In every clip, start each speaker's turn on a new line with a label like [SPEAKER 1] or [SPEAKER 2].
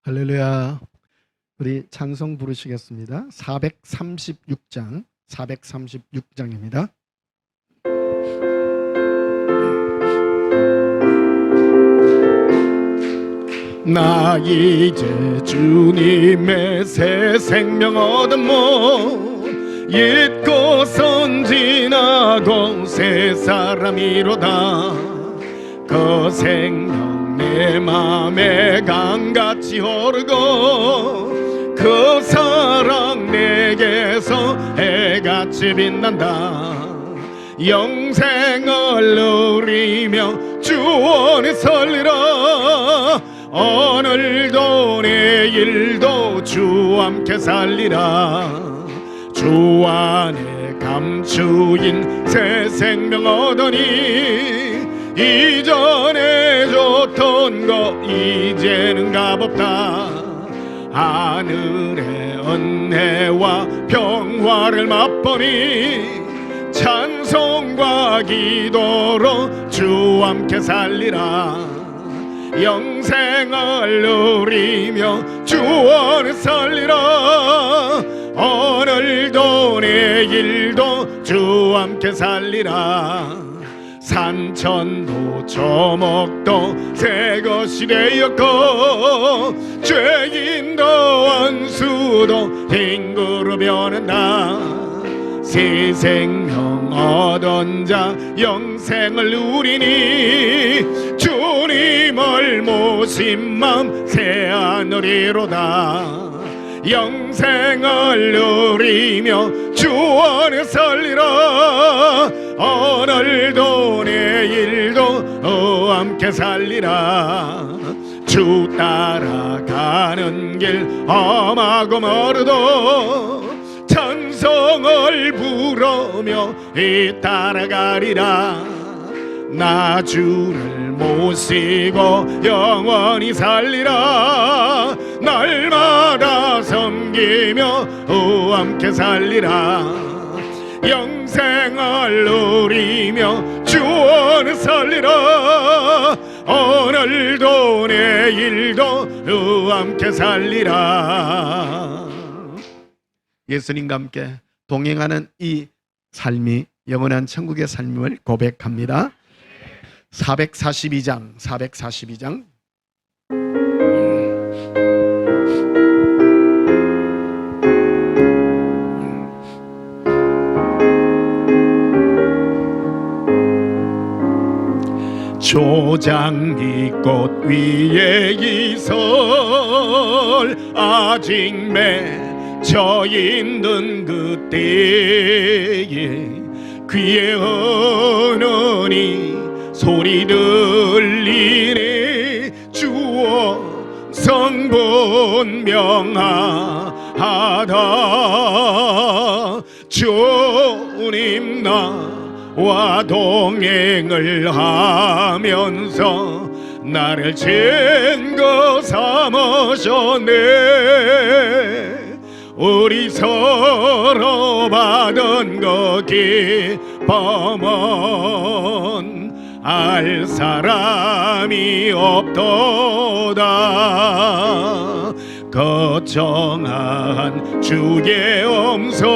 [SPEAKER 1] 할렐루야. 우리 찬송 부르시겠습니다. 436장 436장입니다. 나 이제 주님의 새 생명 얻었모 잊고선 지나고 새 사람이로다. 그 생명 내 맘에 강같이 흐르고 그 사랑 내게서 해같이 빛난다. 영생을 누리며 주 안에 살리라. 오늘도 내일도 주 함께 살리라. 주 안에 감추인 새 생명 얻으니 이전에 줬던 거 이제는 값없다. 하늘의 은혜와 평화를 맛보니 찬송과 기도로 주 함께 살리라. 영생을 누리며 주 안에 살리라. 오늘도 내일도 주 함께 살리라. 산천도 저목도 새 것이 되었고 죄인도 원수도 핑구로 변한다. 새 생명 얻은 자 영생을 누리니 주님을 모신 맘 새 하늘이로다. 영생을 누리며 주 안에 살리라. 오늘도 내일도 함께 살리라. 주 따라가는 길 험하고 멀어도 찬송을 부르며 따라가리라. 나 주를 모시고 영원히 살리라. 날마다 섬기며 함께 살리라. 영생을 누리며 주 안에 살리라. 오늘도 내일도 함께 살리라. 예수님과 함께 동행하는 이 삶이 영원한 천국의 삶임을 고백합니다. 442장 조장미꽃 위에 이설 아직 맺혀 있는 그때에 귀에 어느니 소리 들리네. 주어 성분명하다. 주님 나와 동행을 하면서 나를 증거 삼으셨네. 우리 서로 받은 거 기쁨은 알 사람이 없도다. 거정한 주의 음성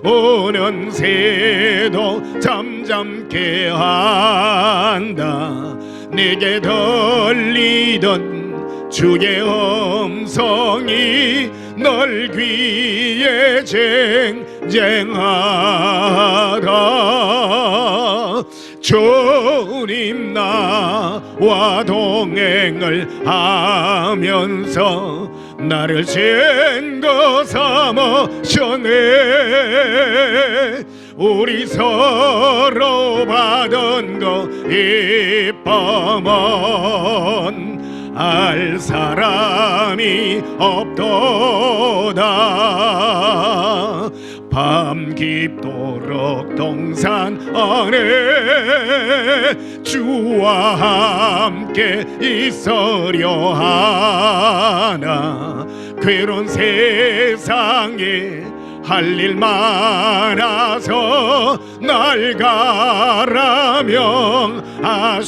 [SPEAKER 1] 오는 새도 잠잠케 한다. 내게 들리던 주의 음성이 널 귀에 쟁쟁하다. 주님 나와 동행을 하면서 나를 증거 삼으셨네. 우리 서로 받은 거 기쁨은 알 사람이 없도다. 밤 깊도록 동산 안에 주와 함께 있으려 하나. 괴로운 세상에 할 일 많아서 날 가라 명하신다.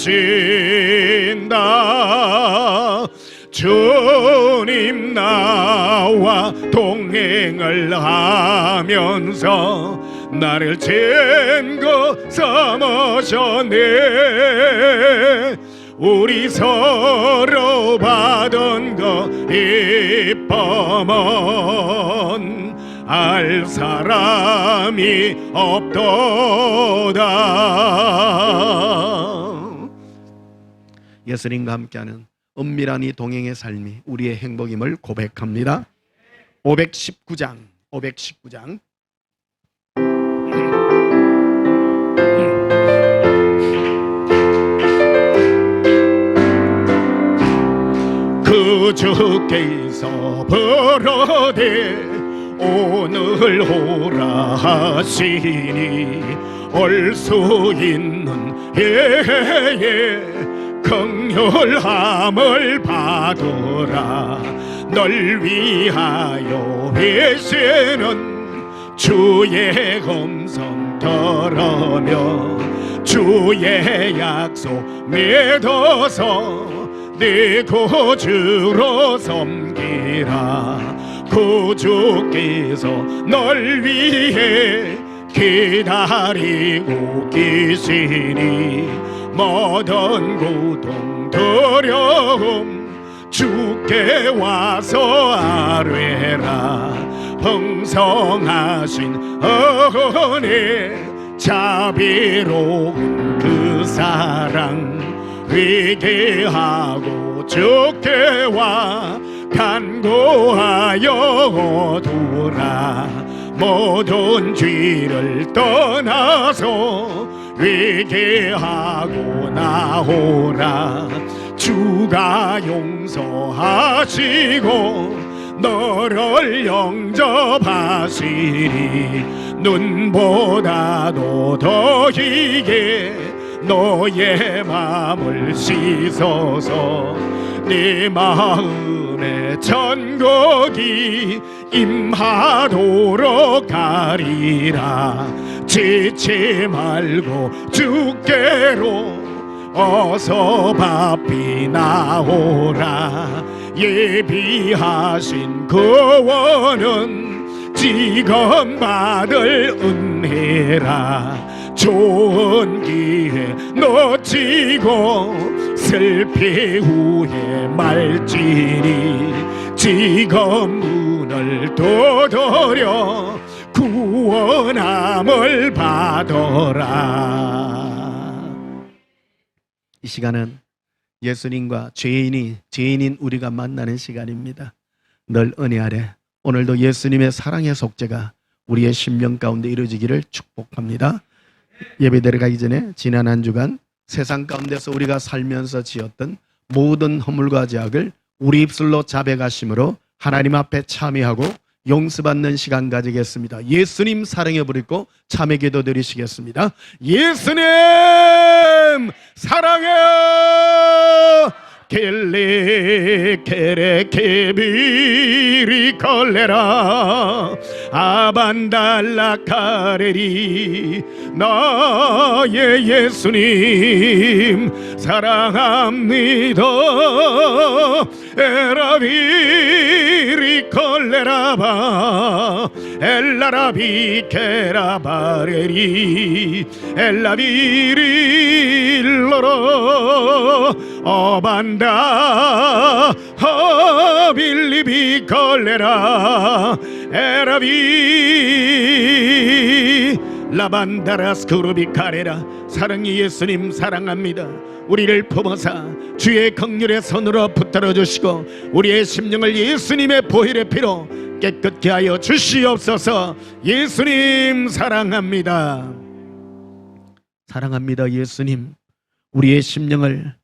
[SPEAKER 1] 주님 나와 동행을 하면서 나를 증거 삼으셨네. 우리 서로 받은 거 이쁨은 알 사람이 없도다.
[SPEAKER 2] 예수님과 함께하는 은밀한 이 동행의 삶이 우리의 행복임을 고백합니다. 519장
[SPEAKER 1] 그 주께서 부르되 오늘 오라 하시니 올 수 있는 해에 긍휼함을 받으라. 널 위하여 외치는 주의 음성 들으며 주의 약속 믿어서 네 구주로 섬기라. 구주께서 널 위해 기다리고 계시니 모든 고통 두려움 주께 와서 아뢰라. 풍성하신 은혜 자비로운 그 사랑 회개하고 주께와 간구하여 두라. 모든 죄를 떠나서 회개하고 나오라. 주가 용서하시고 너를 영접하시리. 눈보다도 더 희게 너의 마음을 씻어서 네 마음에 천국이 임하도록 하리라. 지치 말고 주께로 어서 바삐 나오라. 예비하신 구원은 지금 받을 은혜라. 좋은 기회 놓치고 슬피 후에 말지니 지금 문을 두드려 구원함을 받아라.
[SPEAKER 2] 이 시간은 예수님과 죄인인 우리가 만나는 시간입니다. 늘 은혜 아래 오늘도 예수님의 사랑의 속죄가 우리의 심령 가운데 이루어지기를 축복합니다. 예배 드려가기 전에 지난 한 주간 세상 가운데서 우리가 살면서 지었던 모든 허물과 죄악을 우리 입술로 자백하심으로 하나님 앞에 참회하고 용서받는 시간 가지겠습니다. 예수님 사랑해 부르고 참회 기도 드리시겠습니다. 예수님 사랑해요. 켈레 케레 케비리 콜레라 아반달라 카레리. 나의 예수님 사랑합니다. 에라비리 콜레라바 엘라라비 케라바레리 엘라비릴로로 어반다 허빌리비 콜레라 에라비 라반다라스쿠르비 카레라. 사랑의 예수님 사랑합니다. 우리를 품어사 주의 긍휼의 손으로 붙들어 주시고 우리의 심령을 예수님의 보혈의 피로 깨끗게 하여 주시옵소서. 예수님 사랑합니다. 사랑합니다. 예수님 우리의 심령을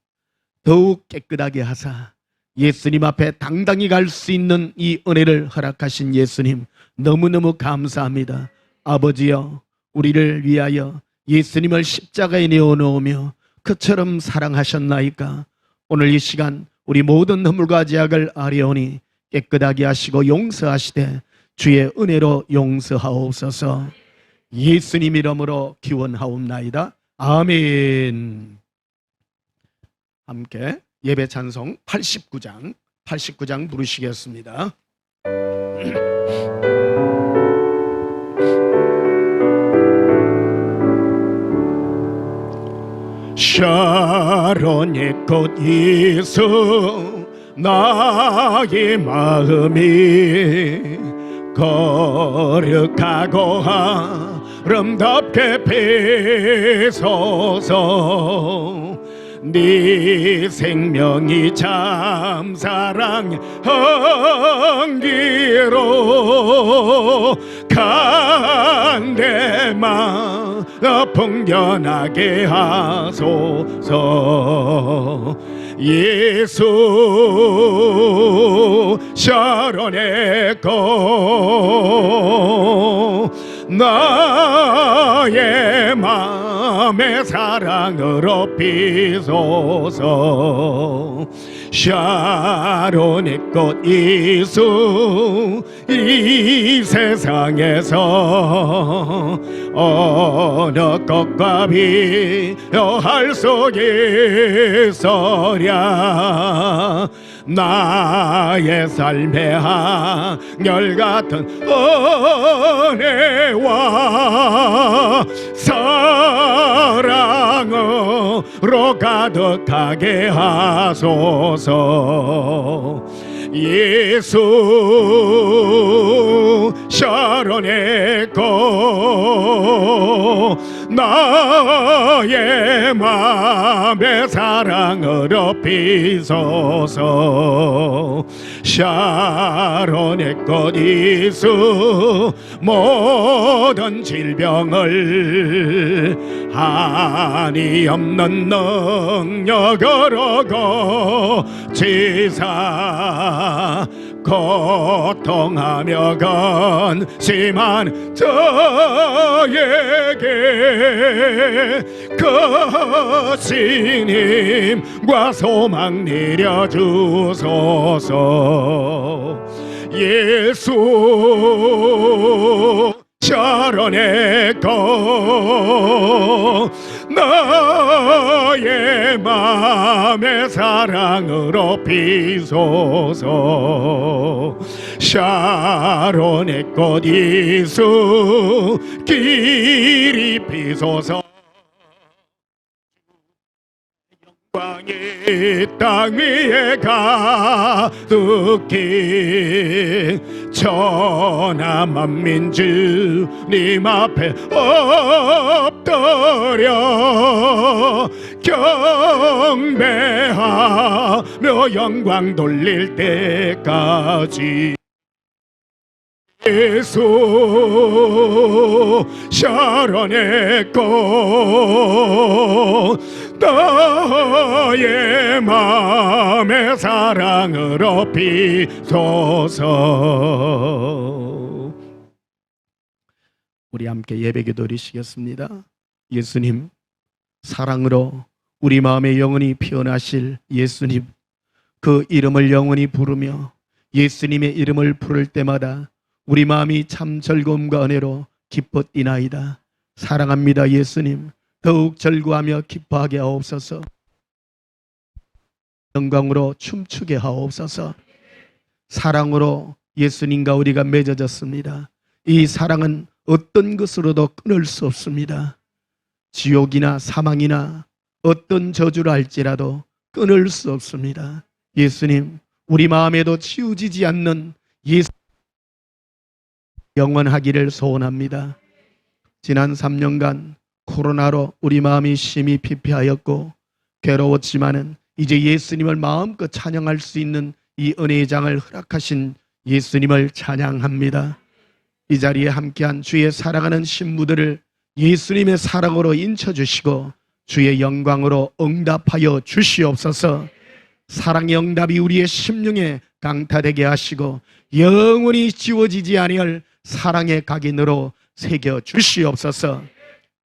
[SPEAKER 2] 더욱 깨끗하게 하사 예수님 앞에 당당히 갈 수 있는 이 은혜를 허락하신 예수님 너무너무 감사합니다. 아버지여 우리를 위하여 예수님을 십자가에 내어놓으며 그처럼 사랑하셨나이까. 오늘 이 시간 우리 모든 허물과 죄악을 아뢰오니 깨끗하게 하시고 용서하시되 주의 은혜로 용서하옵소서. 예수님 이름으로 기원하옵나이다. 아멘. 함께 예배 찬송 89장 89장 부르시겠습니다.
[SPEAKER 1] 샤론의 꽃 예수 나의 마음이 거룩하고 아름답게 피소서. 네 생명이 참 사랑 한기로 간대만 풍겨나게 하소서. 예수 샤론의 꽃 나의 맘의 사랑으로 피소서. 샤론의 꽃 예수 이 세상에서 어느 꽃과 비교할 수 있으랴. 나의 삶의 한결같은 은혜와 사랑으로 가득하게 하소서. 예수 샤론의 꽃 나의 맘의 사랑으로 피소서. 샤론의 꽃 예수 모든 질병을 한이 없는 능력으로 고치사 고통하며 근심한 저에게 크신 힘과 소망 내려주소서. 예수 샤론의 꽃 나의 맘의 사랑으로 피소서. 샤론의 꽃 예수 길이 피소서. 영광이 땅 위에 가득히 천하 만민 주님 앞에 엎드려 경배하며 영광 돌릴 때까지. 예수 샤론의 꽃 나의 맘의 사랑으로 피소서.
[SPEAKER 2] 우리 함께 예배기도 드리시겠습니다. 예수님, 사랑으로 우리 마음에 영원히 피어나실 예수님, 그 이름을 영원히 부르며 예수님의 이름을 부를 때마다 우리 마음이 참 즐거움과 은혜로 기뻤이나이다. 사랑합니다. 예수님, 더욱 즐거워하며 기뻐하게 하옵소서. 영광으로 춤추게 하옵소서. 사랑으로 예수님과 우리가 맺어졌습니다. 이 사랑은 어떤 것으로도 끊을 수 없습니다. 지옥이나 사망이나 어떤 저주를 할지라도 끊을 수 없습니다. 예수님, 우리 마음에도 치우지지 않는 예수 영원하기를 소원합니다. 지난 3년간 코로나로 우리 마음이 심히 피폐하였고 괴로웠지만은 이제 예수님을 마음껏 찬양할 수 있는 이 은혜의 장을 허락하신 예수님을 찬양합니다. 이 자리에 함께한 주의 사랑하는 신부들을 예수님의 사랑으로 인쳐주시고 주의 영광으로 응답하여 주시옵소서. 사랑의 응답이 우리의 심령에 강타되게 하시고 영원히 지워지지 아니할 사랑의 각인으로 새겨 주시옵소서.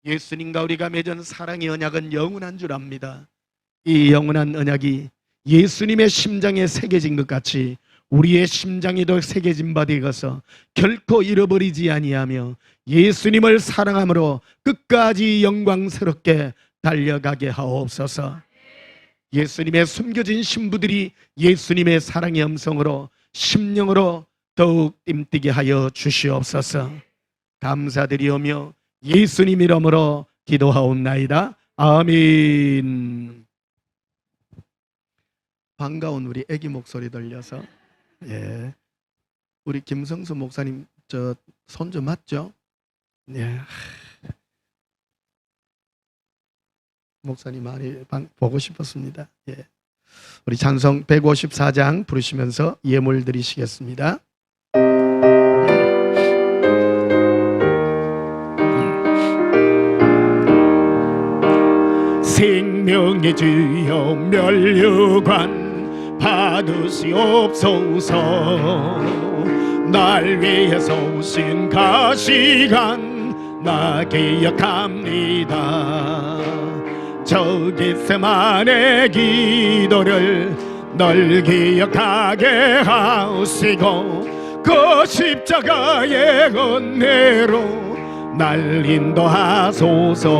[SPEAKER 2] 예수님과 우리가 맺은 사랑의 언약은 영원한 줄 압니다. 이 영원한 언약이 예수님의 심장에 새겨진 것 같이 우리의 심장에도 새겨진 바 되어서 결코 잃어버리지 아니하며 예수님을 사랑함으로 끝까지 영광스럽게 달려가게 하옵소서. 예수님의 숨겨진 신부들이 예수님의 사랑의 음성으로 심령으로 더욱 띠뛰게 하여 주시옵소서. 감사드리오며 예수님 이름으로 기도하옵나이다. 아멘. 반가운 우리 애기 목소리 들려서, 예, 우리 김성수 목사님 저 손주 맞죠? 예. 목사님 많이 보고 싶었습니다. 예. 우리 찬송 154장 부르시면서 예물 드리시겠습니다.
[SPEAKER 1] 생명의 주여 멸류관 받으시옵소서. 날 위해서 오신 가시관 나 기억합니다. 저 겟세마네 기도를 널 기억하게 하시고 그 십자가의 은혜로 날 인도하소서.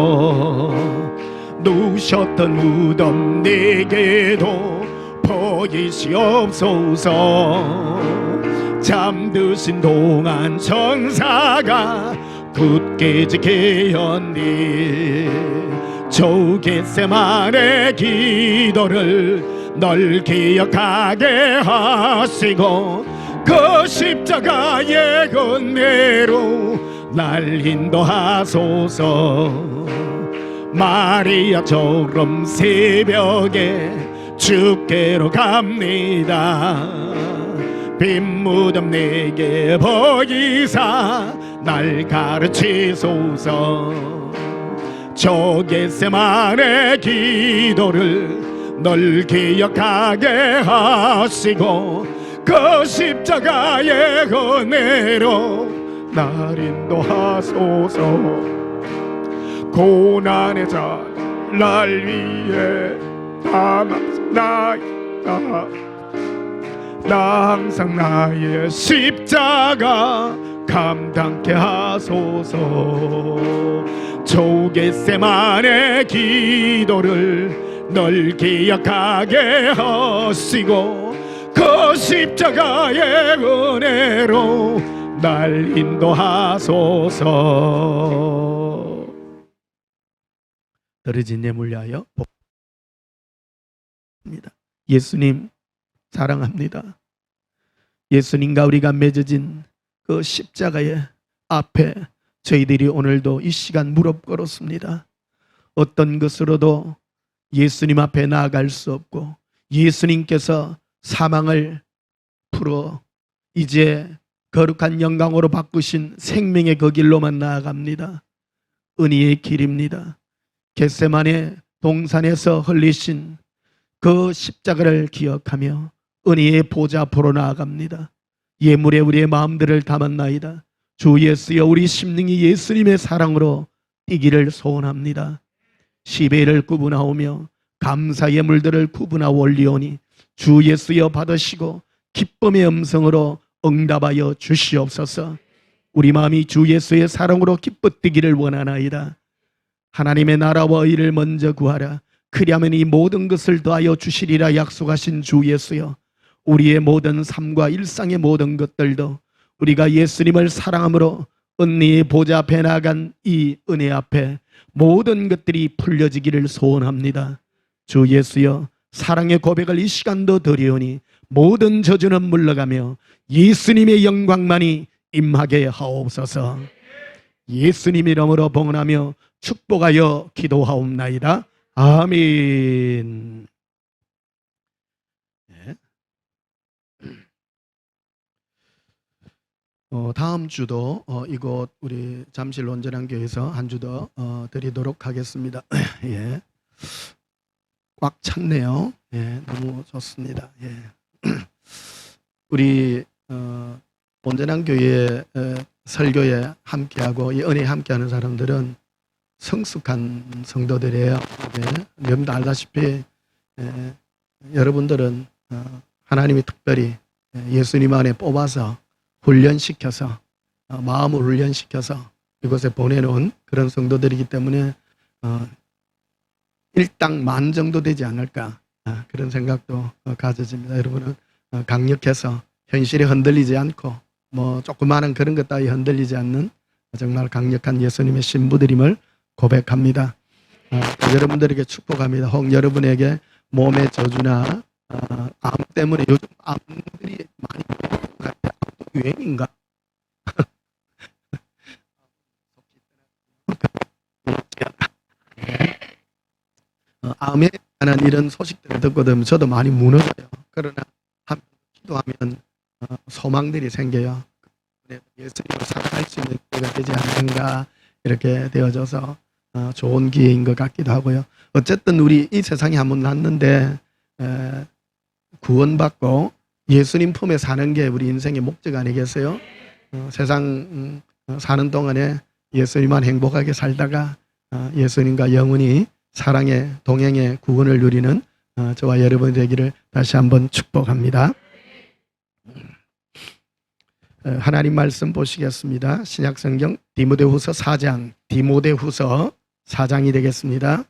[SPEAKER 1] 누셨던 무덤 내게도 보이시옵소서. 잠드신 동안 천사가 굳게 지키었니. 저 겟세마네 기도를 널 기억하게 하시고 그 십자가의 은혜로 날 인도하소서. 마리아처럼 새벽에 주께로 갑니다. 빈 무덤 내게 보이사 날 가르치소서. 저 겟세마네 기도를 널 기억하게 하시고 그 십자가의 은혜로 날 인도하소서. 고난의 자 날 위해 담았나이다. 나 항상 나의 십자가 감당케 하소서. 저 겟세마네 기도를 널 기억하게 하시고 그 십자가의 은혜로 날 인도하소서.
[SPEAKER 2] 떨어진 예물 위하여 복합니다. 예수님 사랑합니다. 예수님과 우리가 맺어진 그 십자가의 앞에 저희들이 오늘도 이 시간 무릎 꿇었습니다. 어떤 것으로도 예수님 앞에 나아갈 수 없고 예수님께서 사망을 풀어 이제 거룩한 영광으로 바꾸신 생명의 그 길로만 나아갑니다. 은혜의 길입니다. 겟세마네 동산에서 흘리신 그 십자가를 기억하며 은혜의 보좌 앞으로 나아갑니다. 예물에 우리의 마음들을 담았나이다. 주 예수여 우리 심령이 예수님의 사랑으로 뛰기를 소원합니다. 시베를 구분하오며 감사 예물들을 구분하오 올리오니 주 예수여 받으시고 기쁨의 음성으로 응답하여 주시옵소서. 우리 마음이 주 예수의 사랑으로 기뻐 뛰기를 원하나이다. 하나님의 나라와 의를 먼저 구하라. 그리하면 이 모든 것을 더하여 주시리라 약속하신 주 예수여, 우리의 모든 삶과 일상의 모든 것들도 우리가 예수님을 사랑함으로 은혜의 보좌 앞에 나간 이 은혜 앞에 모든 것들이 풀려지기를 소원합니다. 주 예수여 사랑의 고백을 이 시간도 드리오니 모든 저주는 물러가며 예수님의 영광만이 임하게 하옵소서. 예수님 이름으로 봉헌하며 축복하여 기도하옵나이다. 아멘. 네. 다음 주도 이곳 우리 잠실 온전한교회에서 한 주 더 드리도록 하겠습니다. 예. 꽉 찼네요. 예, 너무 좋습니다. 예. 우리 온전한교회 설교에 함께하고 이 은혜에 함께하는 사람들은 성숙한 성도들이에요. 네. 여러분도 알다시피 여러분들은 하나님이 특별히 예수님 안에 뽑아서 훈련시켜서 마음을 훈련시켜서 이곳에 보내놓은 그런 성도들이기 때문에 일당 만 정도 되지 않을까 그런 생각도 가져집니다. 여러분은 강력해서 현실에 흔들리지 않고 뭐 조그마한 그런 것 따위 흔들리지 않는 정말 강력한 예수님의 신부들임을 고백합니다. 여러분들에게 축복합니다. 혹 여러분에게 몸의 저주나 암 때문에 요즘 암들이 많이 유행인가? 암에 관한 이런 소식들을 듣거든 저도 많이 무너져요. 그러나 기도하면 소망들이 생겨요. 예수님을 사랑할 수 있는 기회가 되지 않는가 이렇게 되어져서 좋은 기회인 것 같기도 하고요. 어쨌든 우리 이 세상에 한번 났는데 구원받고 예수님 품에 사는 게 우리 인생의 목적 아니겠어요? 세상 사는 동안에 예수님만 행복하게 살다가 예수님과 영원히 사랑의 동행의 구원을 누리는 저와 여러분이 되기를 다시 한번 축복합니다. 하나님 말씀 보시겠습니다. 신약성경 디모데후서 4장, 디모데후서 4장이 되겠습니다.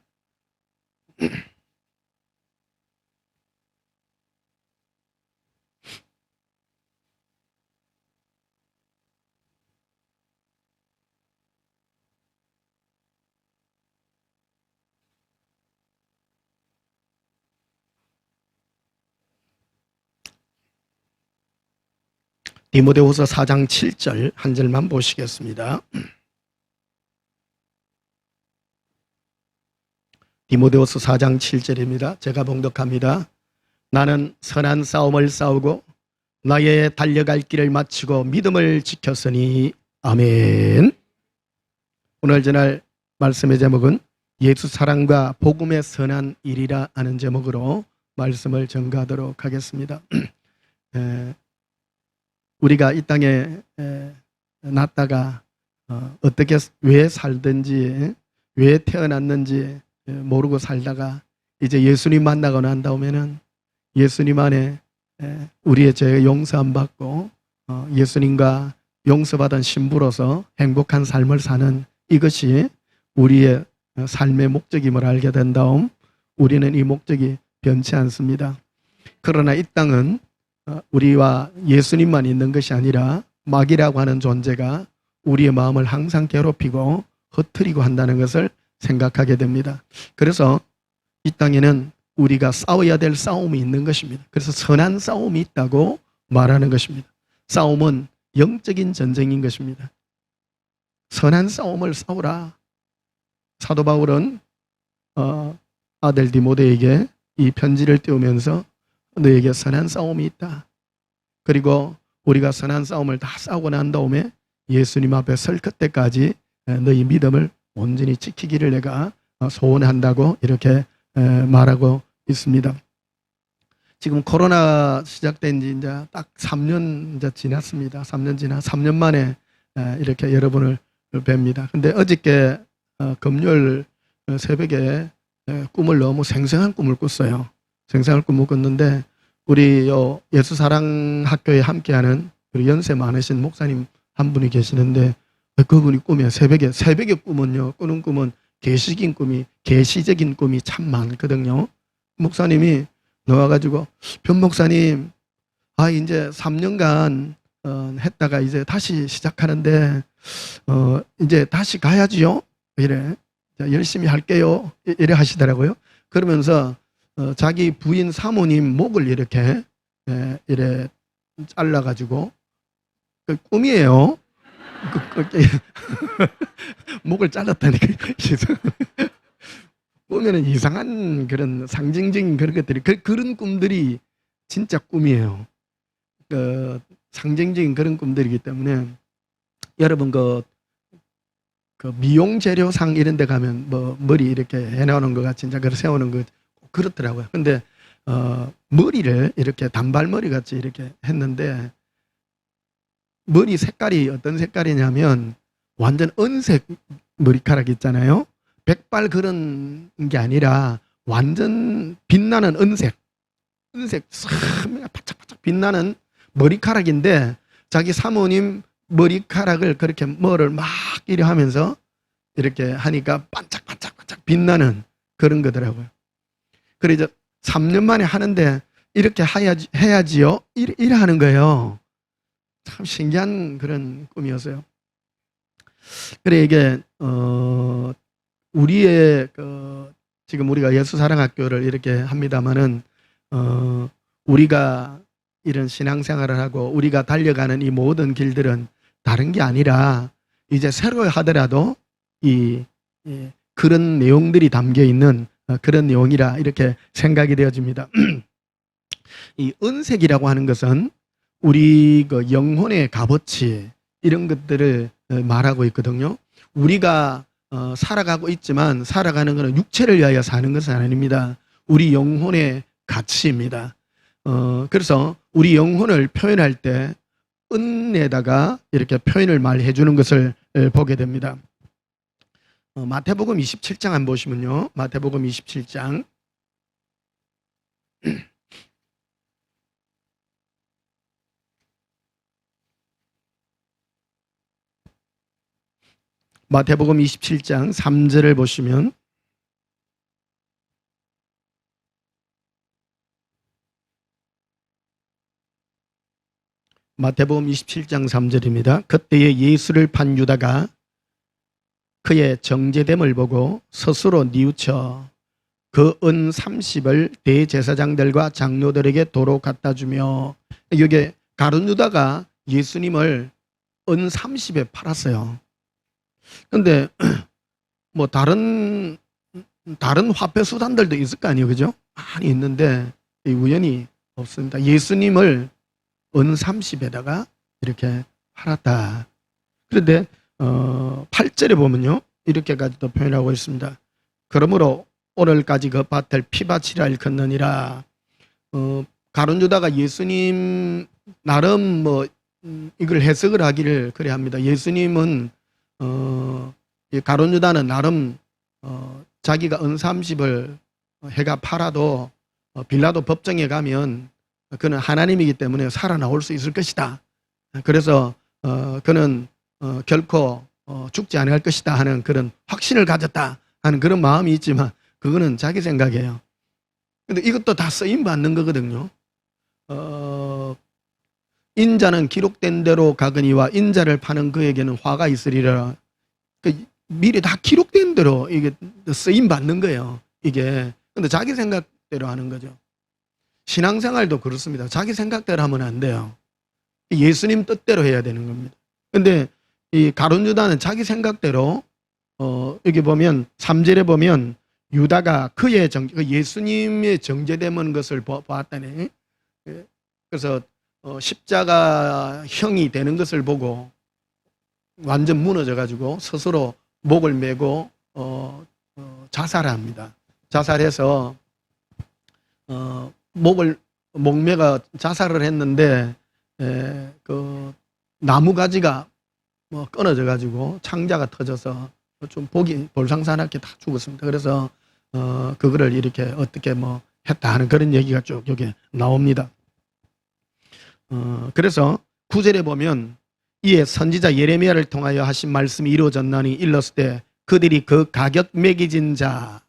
[SPEAKER 2] 디모데후서 4장 7절 한 절만 보시겠습니다. 디모데후서 4장 7절입니다. 제가 봉독합니다. 나는 선한 싸움을 싸우고 나의 달려갈 길을 마치고 믿음을 지켰으니 아멘. 오늘 저날 말씀의 제목은 예수 사랑과 복음의 선한 일이라 하는 제목으로 말씀을 전가하도록 하겠습니다. 우리가 이 땅에 났다가 어떻게 왜 살든지 왜 태어났는지 모르고 살다가 이제 예수님 만나고 난 다음에는 예수님 안에 우리의 죄 용서함 받고 예수님과 용서받은 신부로서 행복한 삶을 사는 이것이 우리의 삶의 목적임을 알게 된 다음 우리는 이 목적이 변치 않습니다. 그러나 이 땅은 우리와 예수님만 있는 것이 아니라 마귀라고 하는 존재가 우리의 마음을 항상 괴롭히고 허트리고 한다는 것을 생각하게 됩니다. 그래서 이 땅에는 우리가 싸워야 될 싸움이 있는 것입니다. 그래서 선한 싸움이 있다고 말하는 것입니다. 싸움은 영적인 전쟁인 것입니다. 선한 싸움을 싸우라. 사도 바울은 아들 디모데에게 이 편지를 띄우면서 너에게 선한 싸움이 있다. 그리고 우리가 선한 싸움을 다 싸우고 난 다음에 예수님 앞에 설 그때까지 너희 믿음을 온전히 지키기를 내가 소원한다고 이렇게 말하고 있습니다. 지금 코로나 시작된 지 이제 딱 3년 이제 지났습니다. 3년 만에 이렇게 여러분을 뵙니다. 근데 어저께 금요일 새벽에 꿈을 너무 생생한 꿈을 꿨어요. 생생한 꿈을 꿨는데 우리 예수 사랑 학교에 함께하는 우리 연세 많으신 목사님 한 분이 계시는데 그분이 꿈에 새벽에 꿈은요. 꾸는 꿈은 계시적인 꿈이 참 많거든요. 목사님이 나와가지고 변 목사님 이제 3년간 했다가 이제 다시 시작하는데 이제 다시 가야지요. 이래 열심히 할게요. 이래 하시더라고요. 그러면서 자기 부인 사모님 목을 이렇게 잘라가지고 꿈이에요. 목을 잘랐다니까. 보면은 이상한 그런 상징적인 그런 것들이 그런 꿈들이 진짜 꿈이에요. 상징적인 그런 꿈들이기 때문에 여러분 그 미용 재료상 이런 데 가면 뭐 머리 이렇게 해놓는 거 같이 진짜 그걸 세우는 거 그렇더라고요. 근데 머리를 이렇게 단발머리 같이 이렇게 했는데 머리 색깔이 어떤 색깔이냐면 완전 은색 머리카락 있잖아요. 백발 그런 게 아니라 완전 빛나는 은색 바짝바짝 빛나는 머리카락인데 자기 사모님 머리카락을 그렇게 뭐를 막 이래 하면서 이렇게 하니까 반짝반짝 빛나는 그런 거더라고요. 그래서 3년 만에 하는데 이렇게 해야지요? 이래 하는 거예요. 참 신기한 그런 꿈이었어요. 그래 이게 우리의 지금 우리가 예수 사랑학교를 이렇게 합니다마는 우리가 이런 신앙생활을 하고 우리가 달려가는 이 모든 길들은 다른 게 아니라 이제 새로 하더라도 그런 내용들이 담겨 있는 그런 내용이라 이렇게 생각이 되어집니다. 이 은색이라고 하는 것은 우리 그 영혼의 값어치 이런 것들을 말하고 있거든요. 우리가 살아가고 있지만 살아가는 것은 육체를 위하여 사는 것은 아닙니다. 우리 영혼의 가치입니다. 그래서 우리 영혼을 표현할 때 은에다가 이렇게 표현을 말해 주는 것을 보게 됩니다. 마태복음 27장 한번 보시면요. 마태복음 27장 마태복음 27장 3절을 보시면 마태복음 27장 3절입니다. 그때에 예수를 판 유다가 그의 정죄됨을 보고 스스로 뉘우쳐 그 은 30을 대제사장들과 장로들에게 도로 갖다 주며, 여기 가룟 유다가 예수님을 은 30에 팔았어요. 근데 뭐 다른 화폐 수단들도 있을 거 아니에요, 그죠? 많이 있는데 우연히 없습니다. 예수님을 은 30에다가 이렇게 팔았다. 그런데 8절에 보면요, 이렇게까지도 표현하고 있습니다. 그러므로 오늘까지 그 밭을 피밭이라 일컫느니라. 가룟 유다가 예수님 나름 뭐 이걸 해석을 하기를 그래 합니다. 예수님은 가룟 유다는 나름 자기가 은 30을 해가 팔아도 빌라도 법정에 가면 그는 하나님이기 때문에 살아나올 수 있을 것이다. 그래서 그는 결코 죽지 않을 것이다 하는 그런 확신을 가졌다 하는 그런 마음이 있지만 그거는 자기 생각이에요. 근데 이것도 다 쓰임 받는 거거든요. 인자는 기록된 대로 가거니와 인자를 파는 그에게는 화가 있으리라. 미리 다 기록된 대로 이게 쓰임 받는 거예요. 이게. 근데 자기 생각대로 하는 거죠. 신앙생활도 그렇습니다. 자기 생각대로 하면 안 돼요. 예수님 뜻대로 해야 되는 겁니다. 근데 이 가룟 유다는 자기 생각대로 여기 보면 3절에 보면 유다가 그의 예수님의 정죄되는 것을 보았다네. 그래서 십자가형이 되는 것을 보고 완전 무너져 가지고 스스로 목을 메고 자살합니다. 자살해서 목매가 자살을 했는데 그 나무 가지가 뭐 끊어져 가지고 창자가 터져서 좀 보기 볼상사납게 다 죽었습니다. 그래서 그거를 이렇게 어떻게 뭐 했다 하는 그런 얘기가 쭉 여기 나옵니다. 그래서 9절에 보면 이에 선지자 예레미야를 통하여 하신 말씀이 이루어졌나니 일렀을 때 그들이 그 가격 매겨진 자,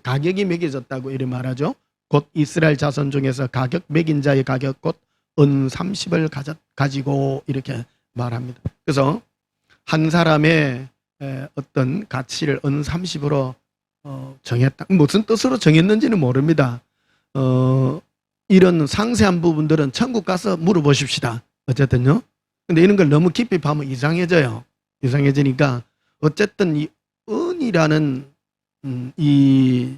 [SPEAKER 2] 가격이 매겨졌다고 이렇게 말하죠. 곧 이스라엘 자손 중에서 가격 매긴 자의 가격 곧 은 30을 가지고 이렇게 말합니다. 그래서 한 사람의 어떤 가치를 은 30으로 정했다. 무슨 뜻으로 정했는지는 모릅니다. 이런 상세한 부분들은 천국 가서 물어보십시다. 어쨌든요. 근데 이런 걸 너무 깊이 파면 이상해져요. 이상해지니까 어쨌든 이 은이라는 이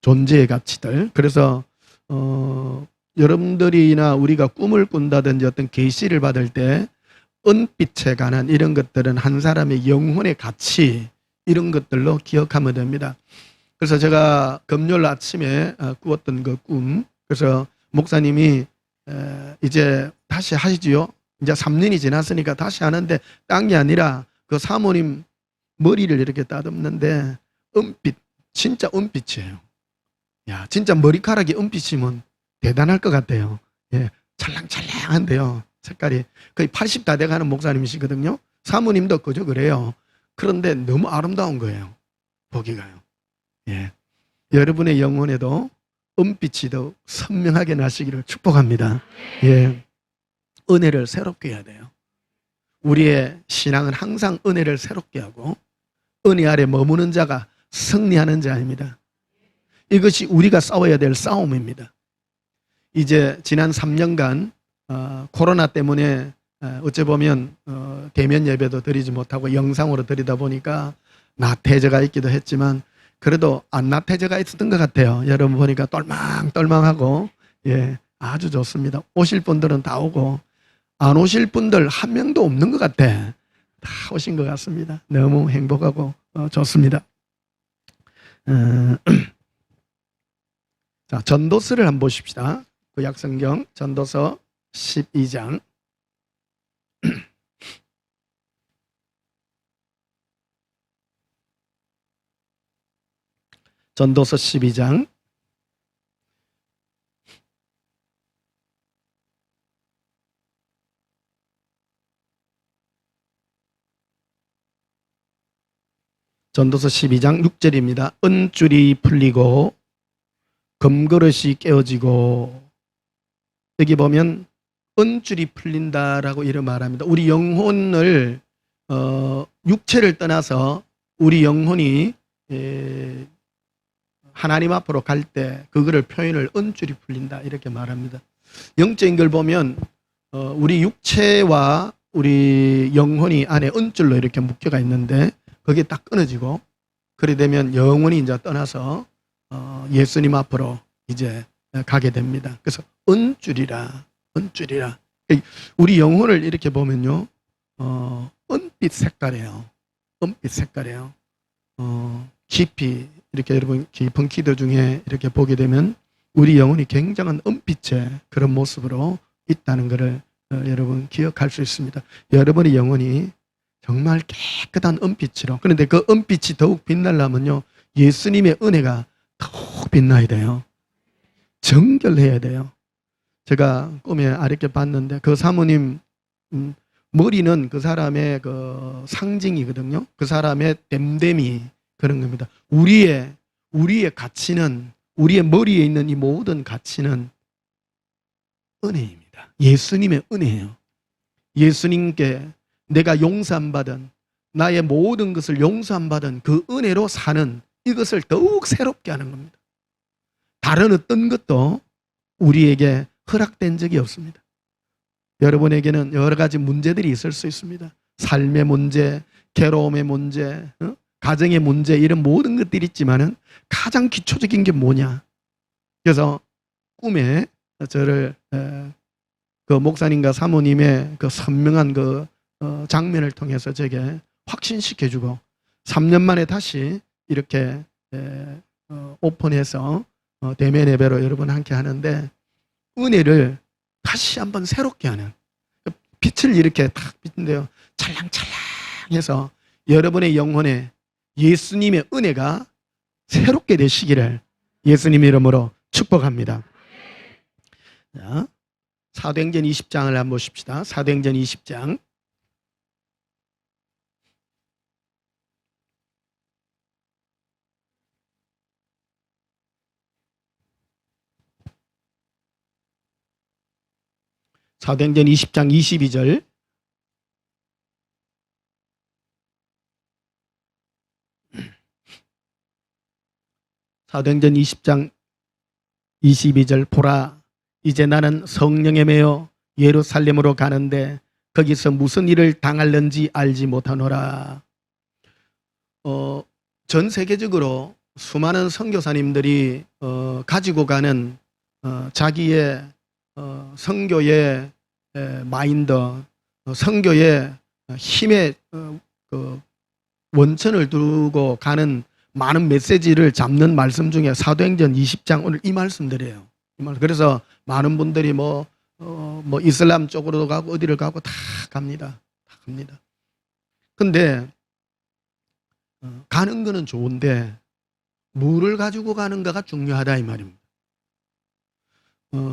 [SPEAKER 2] 존재의 가치들. 그래서 여러분들이나 우리가 꿈을 꾼다든지 어떤 계시를 받을 때 은빛에 관한 이런 것들은 한 사람의 영혼의 가치 이런 것들로 기억하면 됩니다. 그래서 제가 금요일 아침에 꾸었던 그 꿈, 그래서 목사님이 이제 다시 하시지요. 이제 3년이 지났으니까 다시 하는데 딴 게 아니라 그 사모님 머리를 이렇게 따듬는데 은빛, 진짜 은빛이에요. 야, 진짜 머리카락이 은빛이면 대단할 것 같아요. 예, 찰랑찰랑한데요. 색깔이 거의 80 다 돼가는 목사님이시거든요. 사모님도 그저 그래요. 그런데 너무 아름다운 거예요. 보기가요. 예, 여러분의 영혼에도 은빛이 더욱 선명하게 나시기를 축복합니다. 예, 은혜를 새롭게 해야 돼요. 우리의 신앙은 항상 은혜를 새롭게 하고 은혜 아래 머무는 자가 승리하는 자입니다. 이것이 우리가 싸워야 될 싸움입니다. 이제 지난 3년간 코로나 때문에 어찌 보면 대면 예배도 드리지 못하고 영상으로 드리다 보니까 나태해져가 있기도 했지만 그래도 안 나태해져가 있었던 것 같아요. 여러분 보니까 똘망똘망하고 예, 아주 좋습니다. 오실 분들은 다 오고 안 오실 분들 한 명도 없는 것 같아. 다 오신 것 같습니다. 너무 행복하고 좋습니다. 자, 전도서를 한번 보십시다. 구약성경 전도서 12장. 전도서 12장. 전도서 12장 6절입니다. 은줄이 풀리고 금그릇이 깨어지고, 여기 보면 은줄이 풀린다라고 이런 말합니다. 우리 영혼을 육체를 떠나서 우리 영혼이 하나님 앞으로 갈 때 그거를 표현을 은줄이 풀린다 이렇게 말합니다. 영적인 걸 보면 우리 육체와 우리 영혼이 안에 은줄로 이렇게 묶여가 있는데 그게 딱 끊어지고 그래 되면 영혼이 이제 떠나서 예수님 앞으로 이제 가게 됩니다. 그래서 은줄이라. 우리 영혼을 이렇게 보면요, 은빛 색깔이에요. 은빛 색깔이에요. 깊이 이렇게 여러분 깊은 기도 중에 이렇게 보게 되면 우리 영혼이 굉장한 은빛의 그런 모습으로 있다는 것을 여러분 기억할 수 있습니다. 여러분의 영혼이 정말 깨끗한 은빛으로, 그런데 그 은빛이 더욱 빛나려면요 예수님의 은혜가 더욱 빛나야 돼요. 정결해야 돼요. 제가 꿈에 아랫게 봤는데 그 사모님 머리는 그 사람의 그 상징이거든요. 그 사람의 댐댐이 그런 겁니다. 우리의 가치는, 우리의 머리에 있는 이 모든 가치는 은혜입니다. 예수님의 은혜예요. 예수님께 내가 용서받은, 나의 모든 것을 용서받은 그 은혜로 사는 이것을 더욱 새롭게 하는 겁니다. 다른 어떤 것도 우리에게 허락된 적이 없습니다. 여러분에게는 여러 가지 문제들이 있을 수 있습니다. 삶의 문제, 괴로움의 문제, 가정의 문제, 이런 모든 것들이 있지만은 가장 기초적인 게 뭐냐? 그래서 꿈에 저를 그 목사님과 사모님의 그 선명한 그 장면을 통해서 제게 확신시켜주고 3년 만에 다시 이렇게 오픈해서 대면 예배로 여러분 함께 하는데 은혜를 다시 한번 새롭게 하는, 빛을 이렇게 탁 비친데요, 찰랑찰랑해서 여러분의 영혼에 예수님의 은혜가 새롭게 되시기를 예수님 이름으로 축복합니다. 자, 사도행전 20장을 한번 보십시다. 사도행전 20장. 사도행전 20장 22절. 사도행전 20장 22절. 보라, 이제 나는 성령에 매여 예루살렘으로 가는데 거기서 무슨 일을 당할는지 알지 못하노라. 전 세계적으로 수많은 선교사님들이 가지고 가는 자기의 선교의 마인드, 선교의 힘의 그 원천을 두고 가는 많은 메시지를 잡는 말씀 중에 사도행전 20장 오늘 이 말씀들이에요. 그래서 많은 분들이 뭐 이슬람 쪽으로도 가고 어디를 가고 다 갑니다. 근데 가는 거는 좋은데 뭐를 가지고 가는가가 중요하다 이 말입니다.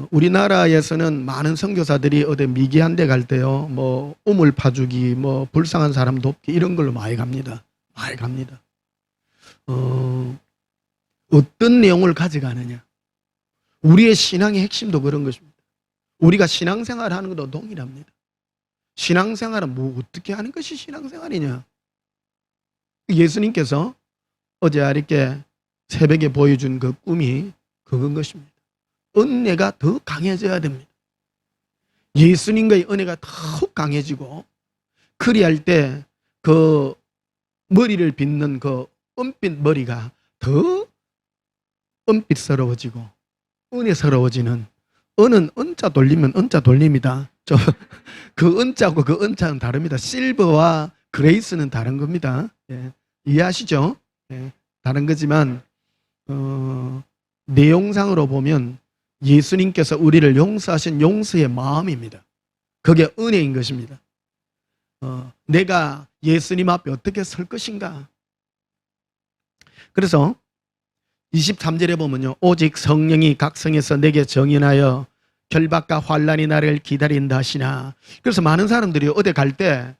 [SPEAKER 2] 우리나라에서는 많은 선교사들이 어디 미개한 데 갈 때요, 뭐 우물 파주기, 뭐 불쌍한 사람 돕기 이런 걸로 많이 갑니다. 어떤 내용을 가져가느냐. 우리의 신앙의 핵심도 그런 것입니다. 우리가 신앙생활을 하는 것도 동일합니다. 신앙생활은 뭐 어떻게 하는 것이 신앙생활이냐? 예수님께서 어제 이렇게 새벽에 보여준 그 꿈이 그건 것입니다. 은혜가 더 강해져야 됩니다. 예수님과의 은혜가 더욱 강해지고 그리할 때 그 머리를 빗는 그 은빛 머리가 더 은빛스러워지고 은혜스러워지는, 은은 은자 돌리면 은자 돌립니다. 그 은자고 그 은자는 다릅니다. 실버와 그레이스는 다른 겁니다. 예, 이해하시죠? 예, 다른 거지만 내용상으로 보면 예수님께서 우리를 용서하신 용서의 마음입니다. 그게 은혜인 것입니다. 내가 예수님 앞에 어떻게 설 것인가? 그래서 23절에 보면요, 오직 성령이 각성해서 내게 정인하여 결박과 환난이 나를 기다린다 하시나. 그래서 많은 사람들이 어디 갈 때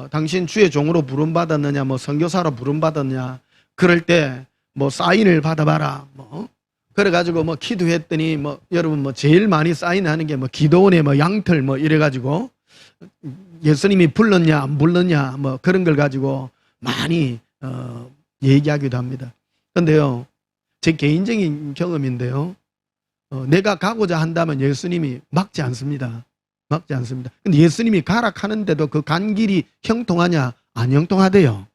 [SPEAKER 2] 당신 주의 종으로 부름받았느냐, 뭐 선교사로 부름받았냐, 그럴 때 뭐 사인을 받아봐라, 뭐 그래가지고 뭐 기도했더니 뭐 여러분 뭐 제일 많이 사인하는 게 뭐 기도원의 뭐 양털 뭐 이래가지고 예수님이 불렀냐 안 불렀냐 뭐 그런 걸 가지고 많이 얘기하기도 합니다. 그런데요, 제 개인적인 경험인데요, 내가 가고자 한다면 예수님이 막지 않습니다. 막지 않습니다. 근데 예수님이 가라 하는데도 그 간 길이 형통하냐? 안 형통하대요.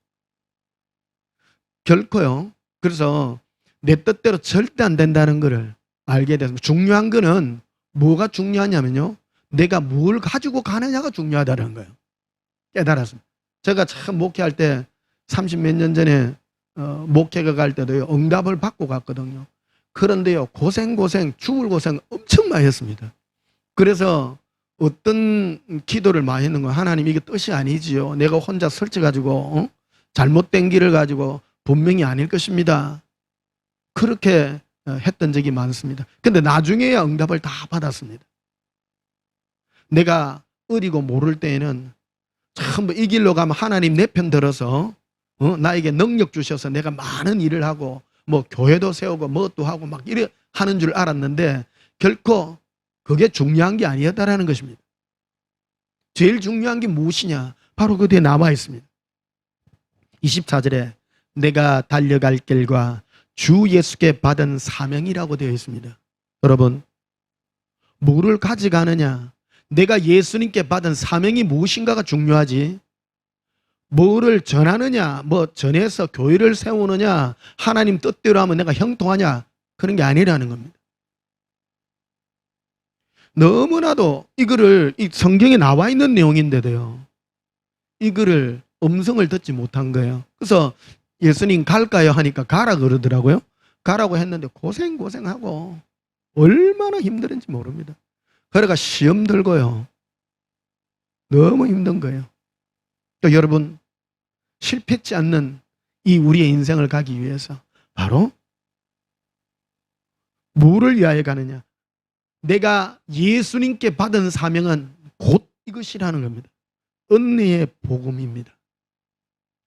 [SPEAKER 2] 결코요. 그래서 내 뜻대로 절대 안 된다는 것을 알게 됐습니다. 중요한 거는 뭐가 중요하냐면요, 내가 뭘 가지고 가느냐가 중요하다는 거예요. 깨달았습니다. 제가 참 목회할 때 30몇 년 전에 목회가 갈 때도요, 응답을 받고 갔거든요. 그런데요, 고생 죽을 고생 엄청 많이 했습니다. 그래서 어떤 기도를 많이 했는 거예요. 하나님, 이게 뜻이 아니지요. 내가 혼자 설쳐가지고 잘못된 길을 가지고 분명히 아닐 것입니다. 그렇게 했던 적이 많습니다. 근데 나중에야 응답을 다 받았습니다. 내가 어리고 모를 때에는 참 이 길로 가면 하나님 내 편 들어서 나에게 능력 주셔서 내가 많은 일을 하고 뭐 교회도 세우고 뭣도 하고 막 이래 하는 줄 알았는데 결코 그게 중요한 게 아니었다라는 것입니다. 제일 중요한 게 무엇이냐? 바로 그 뒤에 남아 있습니다. 24절에 내가 달려갈 길과 주 예수께 받은 사명이라고 되어 있습니다. 여러분, 뭐를 가져가느냐? 내가 예수님께 받은 사명이 무엇인가가 중요하지. 뭐를 전하느냐, 뭐 전해서 교회를 세우느냐, 하나님 뜻대로 하면 내가 형통하냐, 그런 게 아니라는 겁니다. 너무나도 이거를, 이 성경에 나와 있는 내용인데도요, 이거를 음성을 듣지 못한 거예요. 그래서 예수님 갈까요 하니까 가라 그러더라고요. 가라고 했는데 고생하고 얼마나 힘들은지 모릅니다. 그래가 시험 들고요, 너무 힘든 거예요. 또 여러분, 실패치 않는 이 우리의 인생을 가기 위해서 바로 뭐를 위하여 가느냐? 내가 예수님께 받은 사명은 곧 이것이라는 겁니다. 은혜의 복음입니다.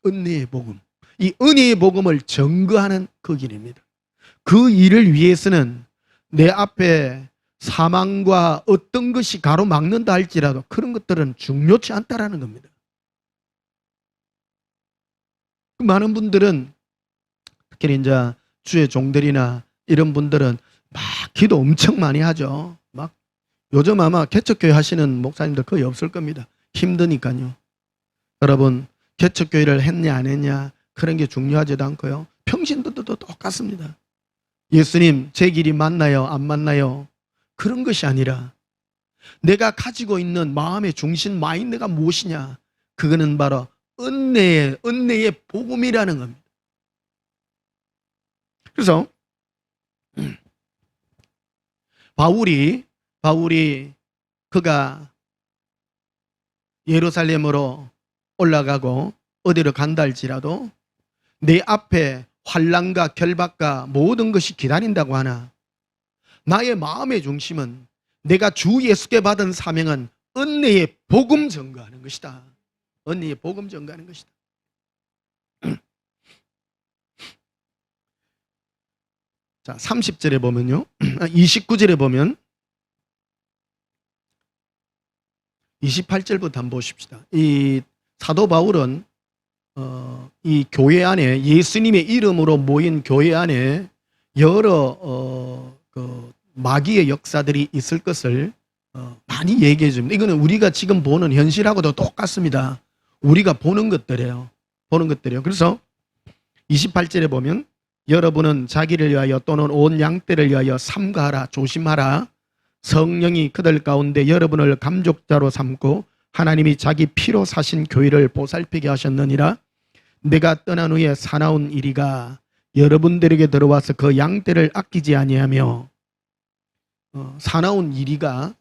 [SPEAKER 2] 은혜의 복음. 이 은혜의 복음을 증거하는 그 길입니다. 그 일을 위해서는 내 앞에 사망과 어떤 것이 가로막는다 할지라도 그런 것들은 중요치 않다라는 겁니다. 많은 분들은 특히 이제 주의 종들이나 이런 분들은 막 기도 엄청 많이 하죠. 막 요즘 아마 개척교회 하시는 목사님들 거의 없을 겁니다. 힘드니까요. 여러분, 개척교회를 했냐 안 했냐 그런 게 중요하지도 않고요. 평신도도 똑같습니다. 예수님 제 길이 맞나요 안 맞나요? 그런 것이 아니라 내가 가지고 있는 마음의 중심 마인드가 무엇이냐? 그거는 바로 은혜의 복음이라는 겁니다. 그래서 바울이 그가 예루살렘으로 올라가고 어디로 간다 할지라도 내 앞에 환난과 결박과 모든 것이 기다린다고 하나 나의 마음의 중심은 내가 주 예수께 받은 사명은 은혜의 복음 전가하는 것이다. 은혜의 복음 전가하는 것이다. 자, 30절에 보면요. 29절에 보면 28절부터 한번 보십시다. 이 사도 바울은 이 교회 안에 예수님의 이름으로 모인 교회 안에 여러 그 마귀의 역사들이 있을 것을 많이 얘기해 줍니다. 이거는 우리가 지금 보는 현실하고도 똑같습니다. 우리가 보는 것들이에요. 그래서 28절에 보면 여러분은 자기를 위하여 또는 온 양떼를 위하여 삼가하라, 조심하라. 성령이 그들 가운데 여러분을 감족자로 삼고 하나님이 자기 피로 사신 교회를 보살피게 하셨느니라. 내가 떠난 후에 사나운 이리가 여러분들에게 들어와서 그 양떼를 아끼지 아니하며, 사나운 이리가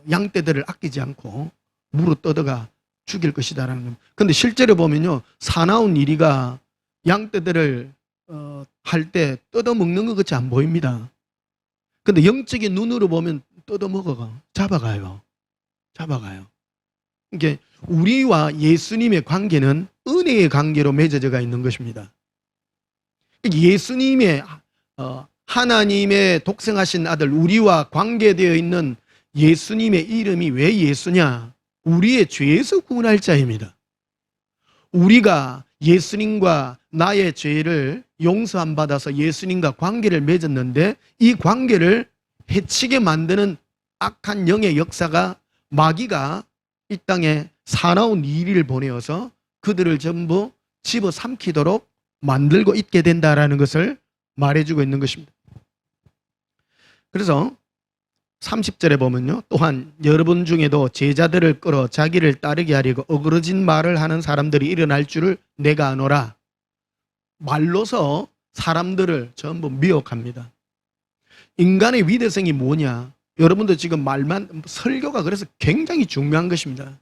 [SPEAKER 2] 양떼들을 아끼지 않고 무로 떠다가 죽일 것이다라는 겁니다. 그런데 실제로 보면요, 사나운 이리가 양떼들을 할 때 뜯어먹는 것 같이 안 보입니다. 근데 영적인 눈으로 보면 뜯어먹어가, 잡아가요. 이게 우리와 예수님의 관계는 은혜의 관계로 맺어져가 있는 것입니다. 예수님의 하나님의 독생하신 아들, 우리와 관계되어 있는 예수님의 이름이 왜 예수냐? 우리의 죄에서 구원할 자입니다. 우리가 예수님과 나의 죄를 용서함 받아서 예수님과 관계를 맺었는데, 이 관계를 해치게 만드는 악한 영의 역사가, 마귀가 이 땅에 사나운 이리를 보내어서 그들을 전부 집어삼키도록 만들고 있게 된다라는 것을 말해주고 있는 것입니다. 그래서 30절에 보면요, 또한 여러분 중에도 제자들을 끌어 자기를 따르게 하려고 어그러진 말을 하는 사람들이 일어날 줄을 내가 아노라. 말로서 사람들을 전부 미혹합니다. 인간의 위대성이 뭐냐? 여러분들 지금 설교가 그래서 굉장히 중요한 것입니다.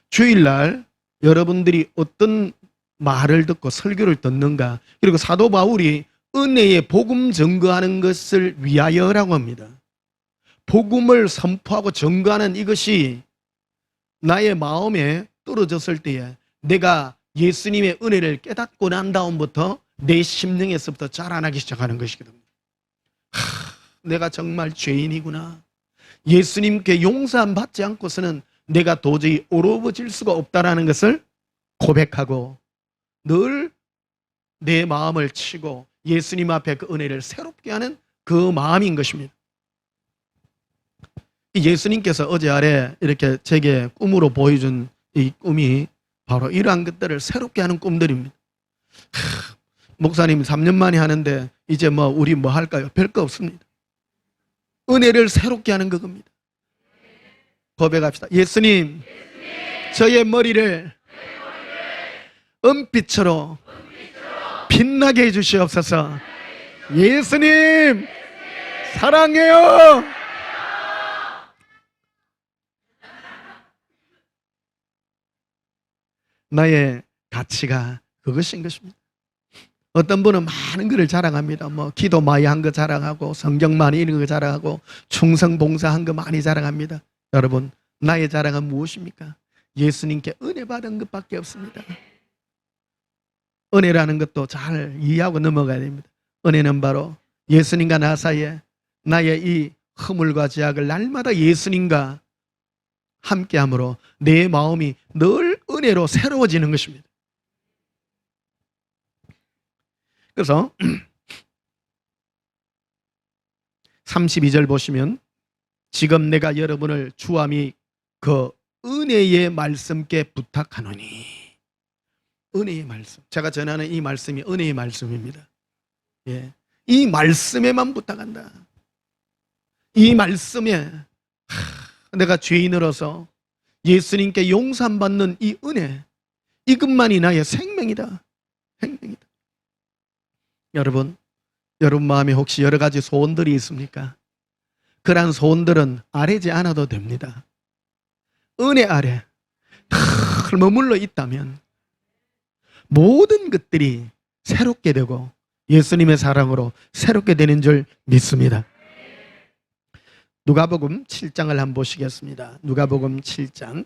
[SPEAKER 2] 주일날 여러분들이 어떤 말을 듣고 설교를 듣는가, 그리고 사도 바울이 은혜의 복음 증거하는 것을 위하여라고 합니다. 복음을 선포하고 증거하는 이것이 나의 마음에 떨어졌을 때에 내가 예수님의 은혜를 깨닫고 난 다음부터 내 심령에서부터 자라나기 시작하는 것이거든요. 내가 정말 죄인이구나. 예수님께 용서함 받지 않고서는 내가 도저히 오르버질 수가 없다라는 것을 고백하고 늘 내 마음을 치고 예수님 앞에 그 은혜를 새롭게 하는 그 마음인 것입니다. 예수님께서 어제 아래 이렇게 제게 꿈으로 보여준 이 꿈이 바로 이러한 것들을 새롭게 하는 꿈들입니다. 목사님 3년 만에 하는데 이제 우리 뭐 할까요? 별거 없습니다. 은혜를 새롭게 하는 그겁니다. 고백합시다. 예수님, 저의 머리를 은빛으로 빛나게 해주시옵소서. 예수님, 사랑해요. 나의 가치가 그것인 것입니다. 어떤 분은 많은 것을 자랑합니다. 기도 많이 한 거 자랑하고, 성경 많이 읽은 거 자랑하고, 충성 봉사한 거 많이 자랑합니다. 여러분, 나의 자랑은 무엇입니까? 예수님께 은혜 받은 것밖에 없습니다. 은혜라는 것도 잘 이해하고 넘어가야 됩니다. 은혜는 바로 예수님과 나 사이에 나의 이 허물과 죄악을 날마다 예수님과 함께함으로 내 마음이 늘 은혜로 새로워지는 것입니다. 그래서 32절 보시면, 지금 내가 여러분을 주함이 그 은혜의 말씀께 부탁하노니. 은혜의 말씀, 제가 전하는 이 말씀이 은혜의 말씀입니다. 예, 이 말씀에만 부탁한다. 이 말씀에 내가 죄인으로서 예수님께 용서함 받는 이 은혜, 이것만이 나의 생명이다. 생명이다. 여러분 마음에 혹시 여러 가지 소원들이 있습니까? 그러한 소원들은 아뢰지 않아도 됩니다. 은혜 아래 늘 머물러 있다면 모든 것들이 새롭게 되고 예수님의 사랑으로 새롭게 되는 줄 믿습니다. 누가복음 7장을 한번 보시겠습니다. 누가복음 7장.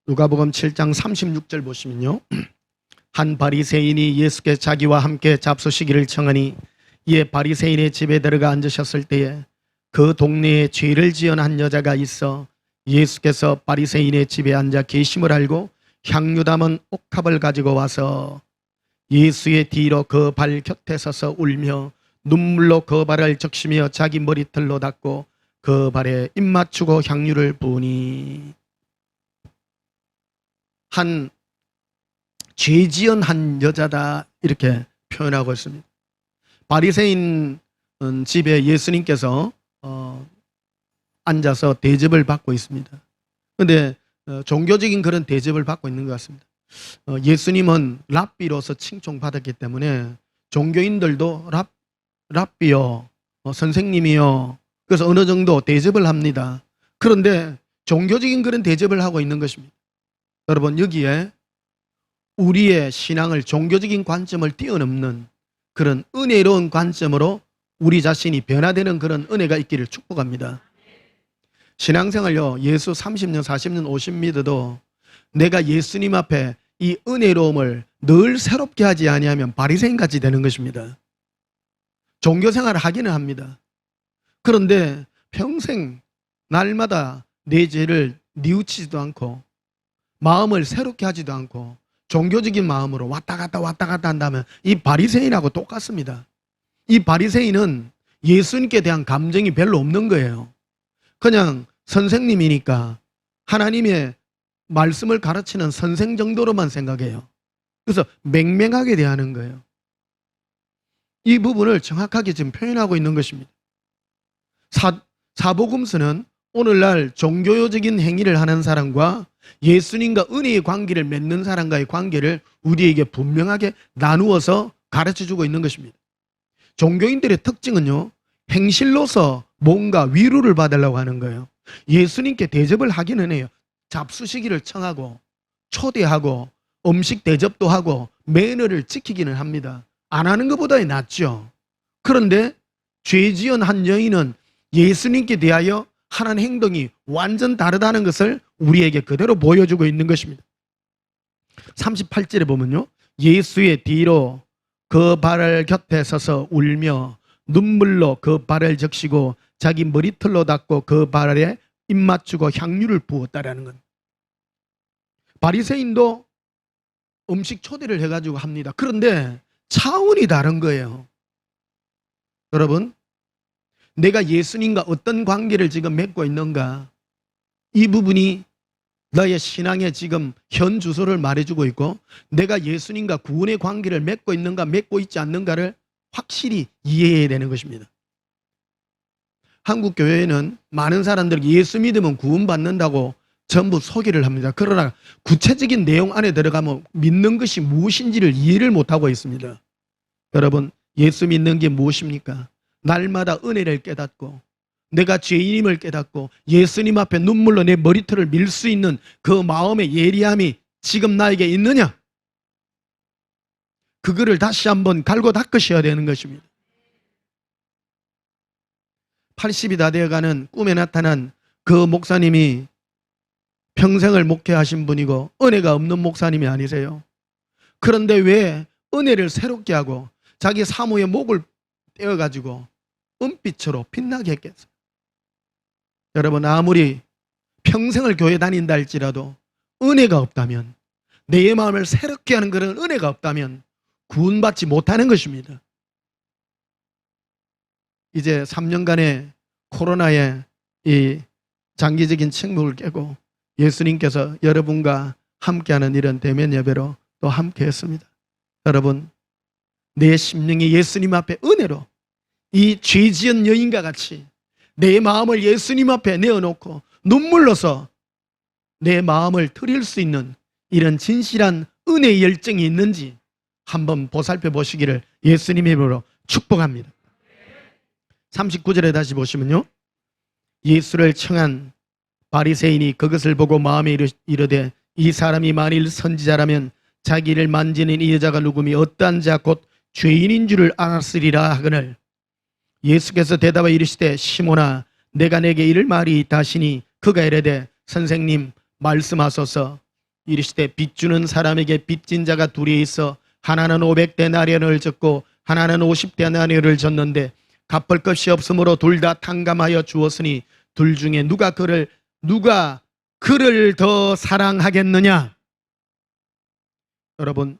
[SPEAKER 2] 누가복음 7장 36절 보시면요. 한 바리새인이 예수께 자기와 함께 잡수시기를 청하니 이에 바리새인의 집에 들어가 앉으셨을 때에 그 동네에 죄를 지은 한 여자가 있어 예수께서 바리새인의 집에 앉아 계심을 알고 향유 담은 옥합을 가지고 와서 예수의 뒤로 그 발 곁에 서서 울며 눈물로 그 발을 적시며 자기 머리털로 닦고 그 발에 입 맞추고 향유를 부으니, 한 죄지은 한 여자다 이렇게 표현하고 있습니다. 바리새인 집에 예수님께서 앉아서 대접을 받고 있습니다. 그런데 종교적인 그런 대접을 받고 있는 것 같습니다. 예수님은 랍비로서 칭송받았기 때문에 종교인들도 랍비요, 선생님이요, 그래서 어느 정도 대접을 합니다. 그런데 종교적인 그런 대접을 하고 있는 것입니다. 여러분, 여기에 우리의 신앙을 종교적인 관점을 뛰어넘는 그런 은혜로운 관점으로 우리 자신이 변화되는 그런 은혜가 있기를 축복합니다. 신앙생활요, 예수 30년, 40년, 50 믿어도 내가 예수님 앞에 이 은혜로움을 늘 새롭게 하지 아니하면 바리새인같이 되는 것입니다. 종교생활을 하기는 합니다. 그런데 평생 날마다 내 죄를 뉘우치지도 않고 마음을 새롭게 하지도 않고 종교적인 마음으로 왔다 갔다 한다면 이 바리새인하고 똑같습니다. 이 바리새인은 예수님께 대한 감정이 별로 없는 거예요. 그냥 선생님이니까 하나님의 말씀을 가르치는 선생 정도로만 생각해요. 그래서 맹맹하게 대하는 거예요. 이 부분을 정확하게 지금 표현하고 있는 것입니다. 사복음서는 오늘날 종교적인 행위를 하는 사람과 예수님과 은혜의 관계를 맺는 사람과의 관계를 우리에게 분명하게 나누어서 가르쳐주고 있는 것입니다. 종교인들의 특징은요, 행실로서 뭔가 위로를 받으려고 하는 거예요. 예수님께 대접을 하기는 해요. 잡수시기를 청하고 초대하고 음식 대접도 하고 매너를 지키기는 합니다. 안 하는 것보다 낫죠. 그런데 죄 지은 한 여인은 예수님께 대하여 하는 행동이 완전 다르다는 것을 우리에게 그대로 보여주고 있는 것입니다. 38절에 보면요, 예수의 뒤로 그 발을 곁에 서서 울며 눈물로 그 발을 적시고 자기 머리털로 닦고 그 발에 입 맞추고 향유를 부었다라는 것. 바리새인도 음식 초대를 해가지고 합니다. 그런데 차원이 다른 거예요. 여러분, 내가 예수님과 어떤 관계를 지금 맺고 있는가, 이 부분이 너의 신앙의 지금 현 주소를 말해주고 있고, 내가 예수님과 구원의 관계를 맺고 있는가 맺고 있지 않는가를 확실히 이해해야 되는 것입니다. 한국 교회에는 많은 사람들이 예수 믿으면 구원받는다고 전부 소개를 합니다. 그러나 구체적인 내용 안에 들어가면 믿는 것이 무엇인지를 이해를 못하고 있습니다. 여러분, 예수 믿는 게 무엇입니까? 날마다 은혜를 깨닫고 내가 죄인임을 깨닫고 예수님 앞에 눈물로 내 머리털을 밀 수 있는 그 마음의 예리함이 지금 나에게 있느냐? 그거를 다시 한번 갈고 닦으셔야 되는 것입니다. 80이 다 되어가는 꿈에 나타난 그 목사님이 평생을 목회하신 분이고 은혜가 없는 목사님이 아니세요. 그런데 왜 은혜를 새롭게 하고 자기 사모의 목을 떼어가지고 은빛으로 빛나게 했겠어요? 여러분, 아무리 평생을 교회 다닌다 할지라도 은혜가 없다면, 내 마음을 새롭게 하는 그런 은혜가 없다면 구원받지 못하는 것입니다. 이제 3년간의 코로나의 이 장기적인 침묵을 깨고 예수님께서 여러분과 함께하는 이런 대면 예배로 또 함께했습니다. 여러분, 내 심령이 예수님 앞에 은혜로 이 죄 지은 여인과 같이 내 마음을 예수님 앞에 내어놓고 눈물로서 내 마음을 드릴 수 있는 이런 진실한 은혜의 열정이 있는지 한번 보살펴 보시기를 예수님의 이름으로 축복합니다. 39절에 다시 보시면요, 예수를 청한 바리새인이 그것을 보고 마음에 이르되 이 사람이 만일 선지자라면 자기를 만지는 이 여자가 누구미 어떠한 자 곧 죄인인 줄을 알았으리라 하거늘 예수께서 대답하여 이르시되 시몬아 내가 내게 이를 말이 있다 하시니 그가 이르되 선생님 말씀하소서. 이르시되 빚주는 사람에게 빚진 자가 둘이 있어 하나는 500데나리온을 졌고 하나는 50데나리온을 졌는데 갚을 것이 없으므로 둘 다 탕감하여 주었으니 둘 중에 누가 그를 더 사랑하겠느냐? 여러분,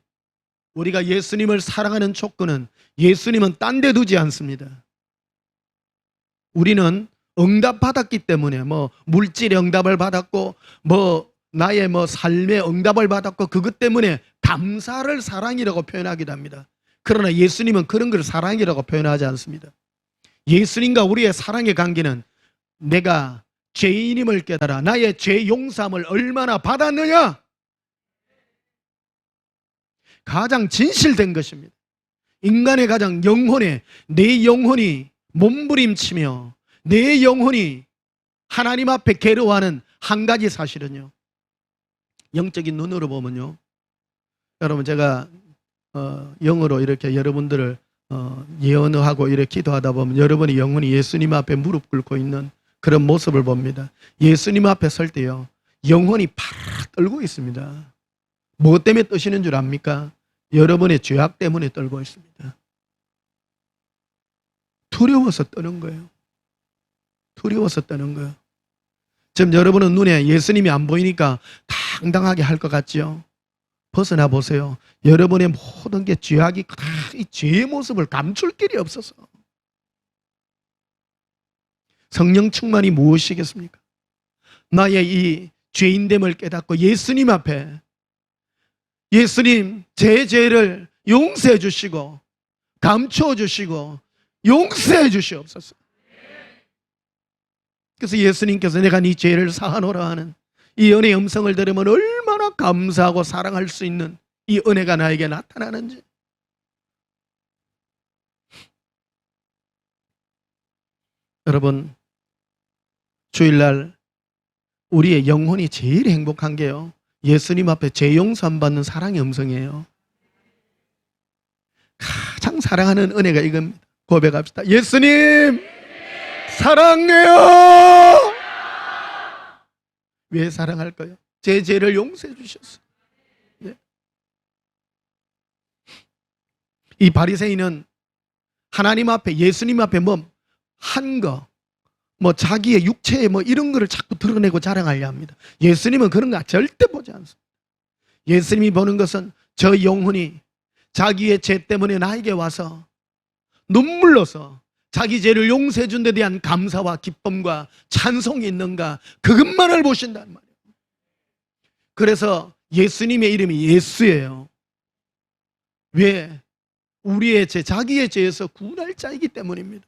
[SPEAKER 2] 우리가 예수님을 사랑하는 조건은 예수님은 딴 데 두지 않습니다. 우리는 응답 받았기 때문에 물질의 응답을 받았고 나의 삶의 응답을 받았고 그것 때문에 감사를 사랑이라고 표현하기도 합니다. 그러나 예수님은 그런 걸 사랑이라고 표현하지 않습니다. 예수님과 우리의 사랑의 관계는 내가 죄인임을 깨달아 나의 죄 용서함을 얼마나 받았느냐, 가장 진실된 것입니다. 인간의 가장 내 영혼이 몸부림치며 내 영혼이 하나님 앞에 괴로워하는 한 가지 사실은요, 영적인 눈으로 보면요, 여러분 제가 영어로 이렇게 여러분들을 예언하고 이렇게 기도하다 보면 여러분의 영혼이 예수님 앞에 무릎 꿇고 있는 그런 모습을 봅니다. 예수님 앞에 설 때요, 영혼이 팍 떨고 있습니다. 무엇 때문에 떠시는 줄 압니까? 여러분의 죄악 때문에 떨고 있습니다. 두려워서 떠는 거예요. 두려워서 떠는 거예요. 지금 여러분은 눈에 예수님이 안 보이니까 당당하게 할 것 같지요? 벗어나 보세요. 여러분의 모든 게 죄악이 이 죄의 모습을 감출 길이 없어서. 성령 충만이 무엇이겠습니까? 나의 이 죄인됨을 깨닫고 예수님 앞에 예수님 제 죄를 용서해 주시고 감춰 주시고 용서해 주시옵소서. 그래서 예수님께서 내가 네 죄를 사하노라 하는 이 은혜의 음성을 들으면 얼마나 감사하고 사랑할 수 있는 이 은혜가 나에게 나타나는지. 여러분, 주일날 우리의 영혼이 제일 행복한 게요, 예수님 앞에 죄 용서함 받는 사랑의 음성이에요. 가장 사랑하는 은혜가 이겁니다. 고백합시다. 예수님 사랑해요. 왜 사랑할까요? 제 죄를 용서해 주셨어요. 네. 이 바리새인은 하나님 앞에 예수님 앞에 자기의 육체에 이런 거를 자꾸 드러내고 자랑하려 합니다. 예수님은 그런 거 절대 보지 않습니다. 예수님이 보는 것은 저 영혼이 자기의 죄 때문에 나에게 와서 눈물로서 자기 죄를 용서해 준 데 대한 감사와 기쁨과 찬송이 있는가, 그것만을 보신단 말이에요. 그래서 예수님의 이름이 예수예요. 왜? 우리의 죄, 자기의 죄에서 구원할 자이기 때문입니다.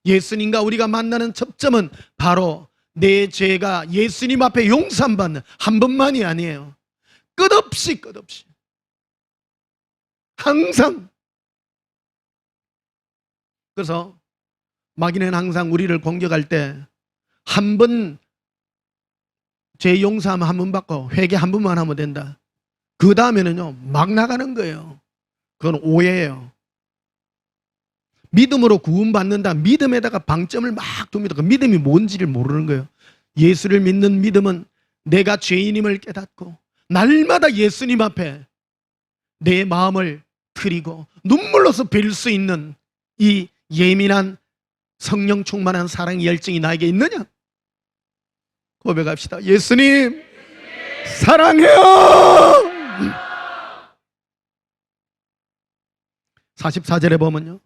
[SPEAKER 2] 예수님과 우리가 만나는 접점은 바로 내 죄가 예수님 앞에 용서받는 한 번만이 아니에요. 끝없이 항상. 그래서 마귀는 항상 우리를 공격할 때 한 번 죄 용서하면 한 번 받고 회개 한 번만 하면 된다. 그 다음에는요 막 나가는 거예요. 그건 오해예요. 믿음으로 구원받는다, 믿음에다가 방점을 막 둡니다. 그 믿음이 뭔지를 모르는 거예요. 예수를 믿는 믿음은 내가 죄인임을 깨닫고 날마다 예수님 앞에 내 마음을 드리고 눈물로서 빌 수 있는 이 예민한 성령 충만한 사랑의 열정이 나에게 있느냐? 고백합시다. 예수님 사랑해요. 44절에 보면요,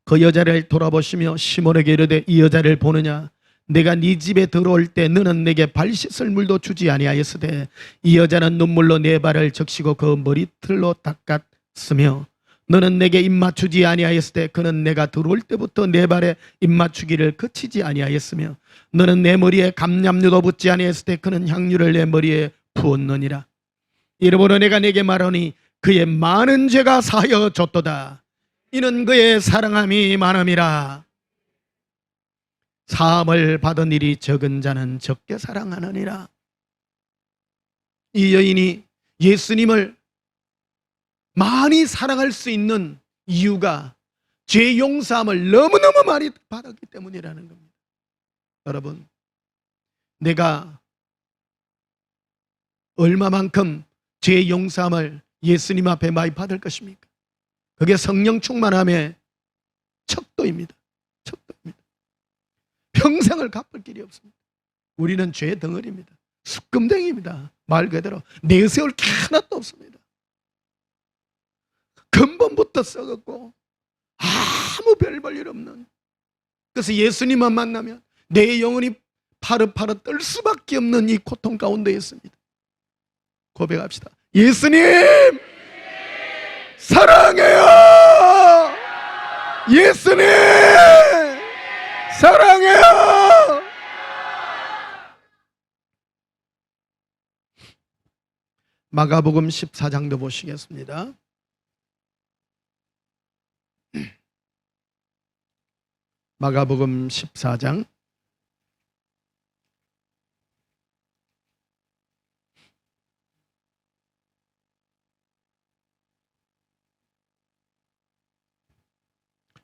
[SPEAKER 2] 그 여자를 돌아보시며 시몬에게 이르되 이 여자를 보느냐? 내가 네 집에 들어올 때 너는 내게 발 씻을 물도 주지 아니하였으되 이 여자는 눈물로 내 발을 적시고 그 머리털로 닦았으며 너는 내게 입맞추지 아니하였으되 그는 내가 들어올 때부터 내 발에 입맞추기를 그치지 아니하였으며 너는 내 머리에 감람류도 붓지 아니하였으되 그는 향유를 내 머리에 부었느니라. 이러므로 내가 내게 말하니 그의 많은 죄가 사하여졌도다. 이는 그의 사랑함이 많음이라. 사함을 받은 일이 적은 자는 적게 사랑하느니라. 이 여인이 예수님을 많이 사랑할 수 있는 이유가 죄 용서함을 너무너무 많이 받았기 때문이라는 겁니다. 여러분, 내가 얼마만큼 죄 용서함을 예수님 앞에 많이 받을 것입니까? 그게 성령 충만함의 척도입니다. 척도입니다. 평생을 갚을 길이 없습니다. 우리는 죄 덩어리입니다. 숯금덩이입니다. 말 그대로 내세울 게 하나도 없습니다. 근본부터 썩었고 아무 별 볼 일 없는, 그래서 예수님만 만나면 내 영혼이 파릇파릇 떨 수밖에 없는 이 고통 가운데 있습니다. 고백합시다. 예수님 사랑해요. 예수님 사랑해요. 마가복음 14장도 보시겠습니다. 마가복음 14장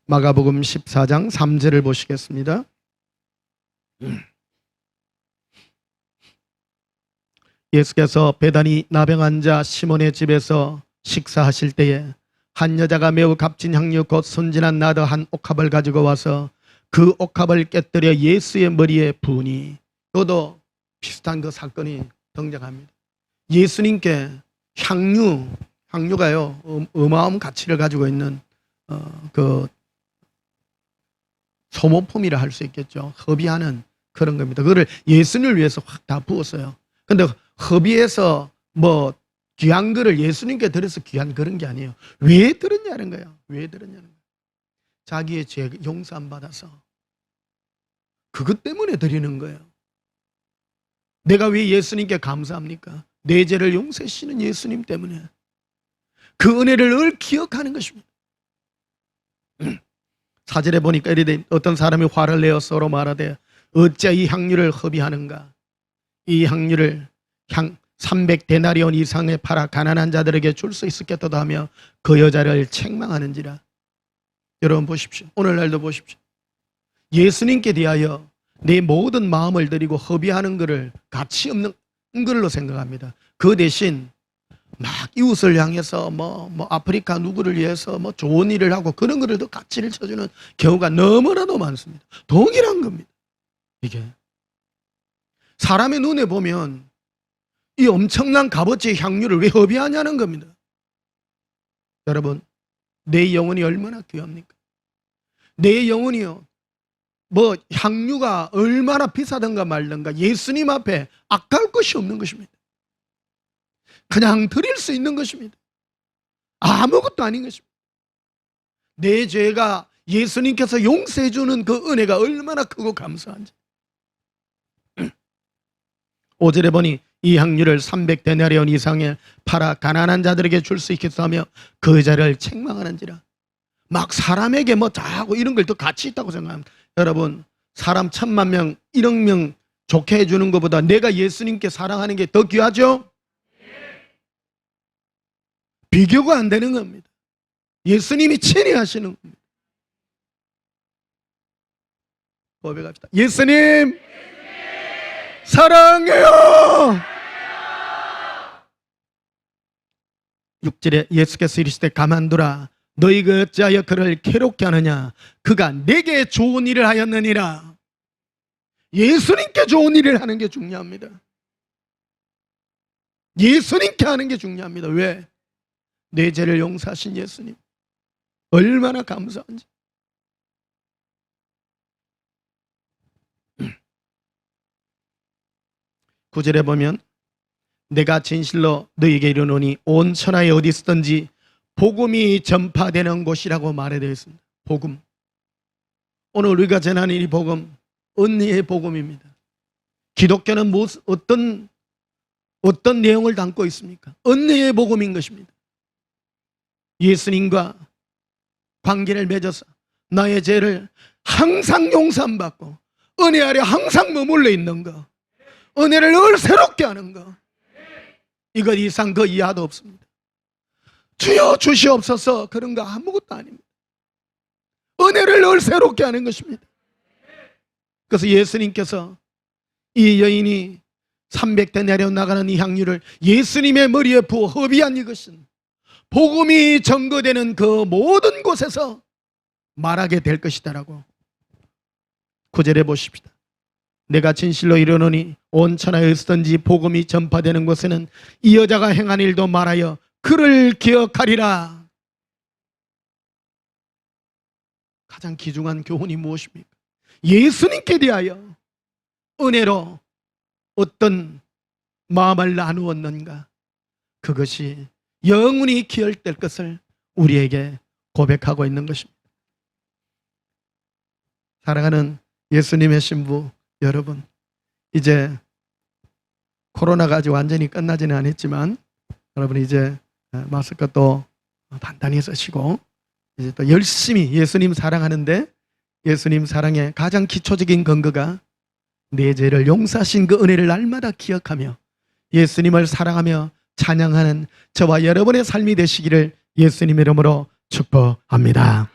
[SPEAKER 2] 마가복음 14장 3절을 보시겠습니다. 예수께서 베다니 나병 환자 시몬의 집에서 식사하실 때에 한 여자가 매우 값진 향유 곧 순진한 나드 한 옥합을 가지고 와서 그 옥합을 깨뜨려 예수의 머리에 부으니, 또도 비슷한 그 사건이 등장합니다. 예수님께 향유가요 어마어마한 가치를 가지고 있는 그 소모품이라 할 수 있겠죠. 허비하는 그런 겁니다. 그거를 예수님을 위해서 확 다 부었어요. 근데 허비에서 뭐 귀한 거를 예수님께 드려서 귀한 그런 게 아니에요. 왜 드렸냐는 거예요. 왜 드렸냐는 거예요. 자기의 죄 용서 안 받아서 그것 때문에 드리는 거예요. 내가 왜 예수님께 감사합니까? 내 죄를 용서해 주시는 예수님 때문에 그 은혜를 늘 기억하는 것입니다. 4절에 보니까 이르되 어떤 사람이 화를 내어 서로 말하되 어찌 이 향유를 허비하는가? 이 향유를 300데나리온 이상에 팔아 가난한 자들에게 줄 수 있었겠다 하며 그 여자를 책망하는지라. 여러분 보십시오. 오늘날도 보십시오. 예수님께 대하여 내 모든 마음을 드리고 허비하는 것을 가치 없는 걸로 생각합니다. 그 대신 막 이웃을 향해서 뭐 아프리카 누구를 위해서 뭐 좋은 일을 하고 그런 거를 더 가치를 쳐주는 경우가 너무나도 많습니다. 동일한 겁니다. 이게 사람의 눈에 보면 이 엄청난 값어치의 향유를 왜 허비하냐는 겁니다. 여러분, 내 영혼이 얼마나 귀합니까? 내 영혼이요, 뭐 향유가 얼마나 비싸든가 말든가 예수님 앞에 아까울 것이 없는 것입니다. 그냥 드릴 수 있는 것입니다. 아무것도 아닌 것입니다. 내 죄가 예수님께서 용서해 주는 그 은혜가 얼마나 크고 감사한지. 5절에 보니 이 향유를 300데나리온 이상에 팔아 가난한 자들에게 줄 수 있겠어 하며 그 여자를 책망하는지라. 막 사람에게 뭐 자고 이런 걸 더 가치 있다고 생각합니다. 여러분, 사람 1000만 명 1억 명 좋게 해주는 것보다 내가 예수님께 사랑하는 게 더 귀하죠? 비교가 안 되는 겁니다. 예수님이 친히 하시는 겁니다. 고백합시다. 예수님 사랑해요. 6절에 예수께서 이르시되 가만두라. 너희가 어찌하여 그를 괴롭게 하느냐? 그가 내게 좋은 일을 하였느니라. 예수님께 좋은 일을 하는 게 중요합니다. 예수님께 하는 게 중요합니다. 왜? 내 죄를 용서하신 예수님 얼마나 감사한지. 구절에 보면 내가 진실로 너희에게 이르노니 온 천하에 어디 있든지 복음이 전파되는 곳이라고 말해되어 있습니다. 복음. 오늘 우리가 전하는 이 복음, 은혜의 복음입니다. 기독교는 어떤 내용을 담고 있습니까? 은혜의 복음인 것입니다. 예수님과 관계를 맺어서 나의 죄를 항상 용서받고 은혜 아래 항상 머물러 있는 것, 은혜를 늘 새롭게 하는 것, 이것 이상 그 이하도 없습니다. 주여 주시옵소서 그런 거 아무것도 아닙니다. 은혜를 늘 새롭게 하는 것입니다. 그래서 예수님께서 이 여인이 300대 내려나가는 이 향유를 예수님의 머리에 부어 허비한 이것은 복음이 전거되는 그 모든 곳에서 말하게 될 것이다라고. 9절에 보십시다. 내가 진실로 이르노니 온 천하에 어디든지 복음이 전파되는 곳에는 이 여자가 행한 일도 말하여 그를 기억하리라. 가장 귀중한 교훈이 무엇입니까? 예수님께 대하여 은혜로 어떤 마음을 나누었는가, 그것이 영원히 기억될 것을 우리에게 고백하고 있는 것입니다. 사랑하는 예수님의 신부 여러분, 이제 코로나가 아직 완전히 끝나지는 않았지만 여러분 이제 마스크 또 단단히 쓰시고 이제 또 열심히 예수님 사랑하는데, 예수님 사랑의 가장 기초적인 근거가 내 죄를 용서하신 그 은혜를 날마다 기억하며 예수님을 사랑하며 찬양하는 저와 여러분의 삶이 되시기를 예수님의 이름으로 축복합니다.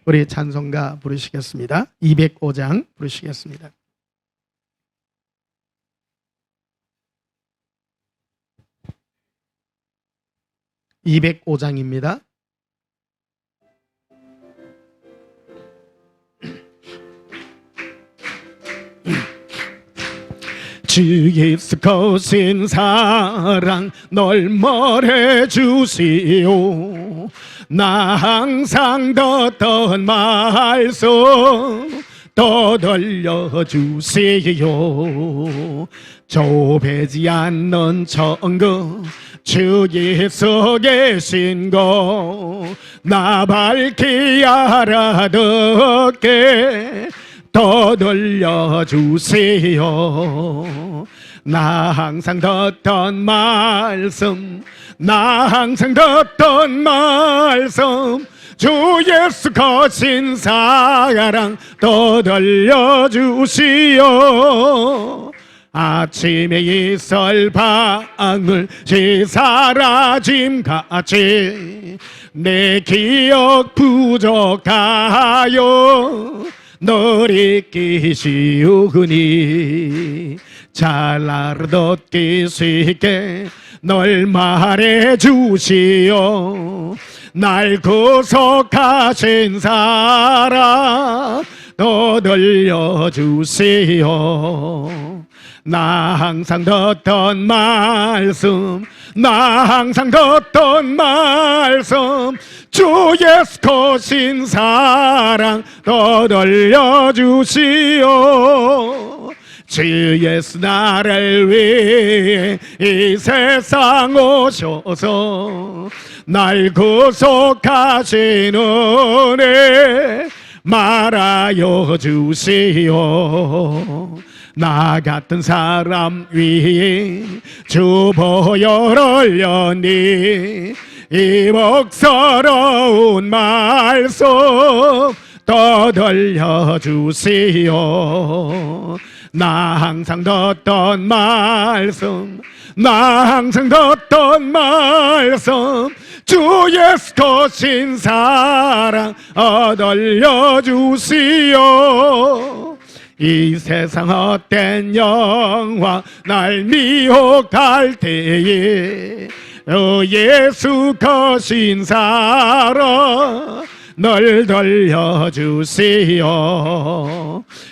[SPEAKER 2] 우리 찬송가 부르시겠습니다. 205장 부르시겠습니다. (205장입니다)
[SPEAKER 1] 주 예수 거신 사랑 널 멀해 주시오. 나 항상 듣던 말씀 또 들려주시오. 좁히지 않는 천국 주 예수 계신 곳 나 밝히 알아듣게 또 들려주세요. 나 항상 듣던 말씀, 나 항상 듣던 말씀, 주 예수 거신 사랑 또 들려주시오. 아침에 이슬 방울이 사라짐같이 내 기억 부족하여 널 잊기 쉬우니 잘 알아듣기 쉽게 널 말해주시오. 날 구속하신 사랑 또 들려주시오. 나 항상 듣던 말씀, 나 항상 듣던 말씀, 주 예수 거신 사랑 또 들려주시오. 주 예수 나를 위해 이 세상 오셔서 날 구속하신 은혜 말하여 주시오. 나 같은 사람 위에 주 보혈 흘렸니 이 복스러운 말씀 또 들려주시오. 나 항상 듣던 말씀, 나 항상 듣던 말씀, 주 예수 거신 사랑 들려주시오. 이 세상 헛된 영화 날 미혹할 때에 예수 거신 사랑 널 들려주시오.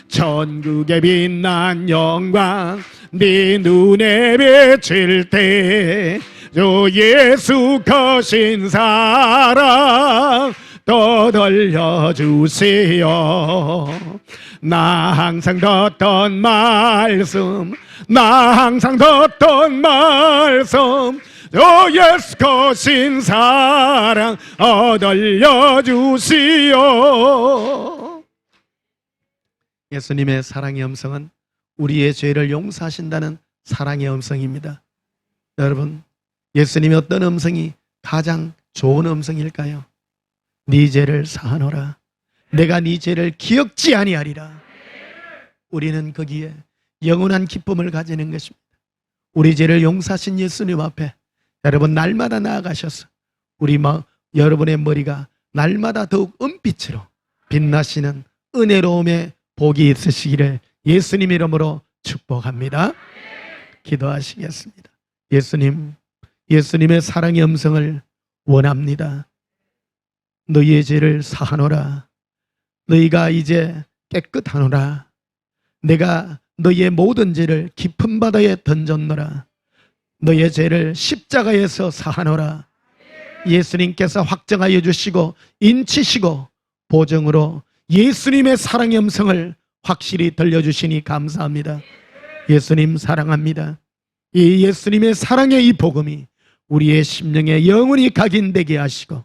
[SPEAKER 1] 천국의 빛난 영광 네 눈에 비칠 때 주 예수 거신 사랑 또 들려주시오. 나 항상 듣던 말씀, 나 항상 듣던 말씀, 주 예수 거신 사랑 들려주시오.
[SPEAKER 2] 예수님의 사랑의 음성은 우리의 죄를 용서하신다는 사랑의 음성입니다. 여러분, 예수님의 어떤 음성이 가장 좋은 음성일까요? 네 죄를 사하노라. 내가 네 죄를 기억지 아니하리라. 우리는 거기에 영원한 기쁨을 가지는 것입니다. 우리 죄를 용서하신 예수님 앞에 여러분 날마다 나아가셔서 여러분의 머리가 날마다 더욱 은빛으로 빛나시는 은혜로움의 복이 있으시기를 예수님 이름으로 축복합니다. 기도하시겠습니다. 예수님, 예수님의 사랑의 음성을 원합니다. 너희의 죄를 사하노라. 너희가 이제 깨끗하노라. 내가 너희의 모든 죄를 깊은 바다에 던졌노라. 너희의 죄를 십자가에서 사하노라. 예수님께서 확정하여 주시고 인치시고 보증으로 예수님의 사랑의 음성을 확실히 들려주시니 감사합니다. 예수님 사랑합니다. 이 예수님의 사랑의 이 복음이 우리의 심령에 영원히 각인되게 하시고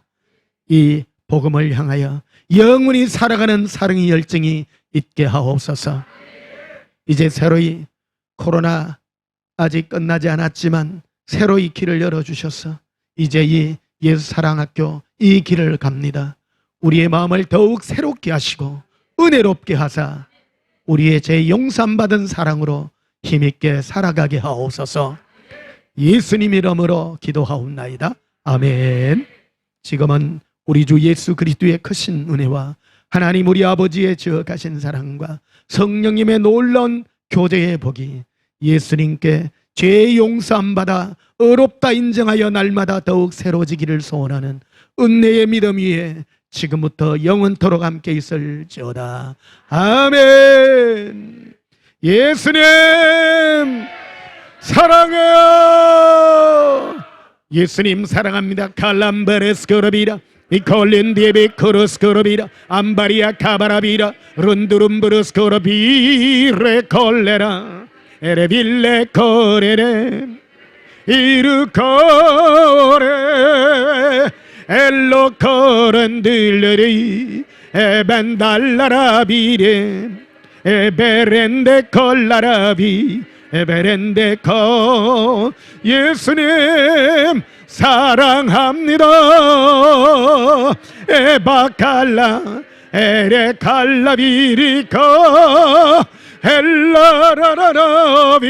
[SPEAKER 2] 이 복음을 향하여 영원히 살아가는 사랑의 열정이 있게 하옵소서. 이제 새로이 코로나 아직 끝나지 않았지만 새로이 길을 열어주셔서 이제 이 예수사랑학교 이 길을 갑니다. 우리의 마음을 더욱 새롭게 하시고 은혜롭게 하사 우리의 죄 용서받은 사랑으로 힘있게 살아가게 하옵소서. 예수님 이름으로 기도하옵나이다. 아멘. 지금은 우리 주 예수 그리스도의 크신 은혜와 하나님 우리 아버지의 저가신 사랑과 성령님의 놀라운 교제의 복이 예수님께 죄 용서함 받아 의롭다 인정하여 날마다 더욱 새로워지기를 소원하는 은혜의 믿음 위에 지금부터 영원토록 함께 있을지어다. 아멘. 예수님 사랑해요. 예수님 사랑합니다. 칼람베레스 거르비라 이콜린디에비 크루스 거르비라 암바리아 카바라비라 룬두rum브루스 거르비레 콜레라 에레빌레 코레레 이르코레 엘로 코렌들레리 에벤달라라비레 에베렌데 콜라라비 에베렌데코. 예수님 사랑합니다. 에바칼라 에레칼라비리코 헬라라라라비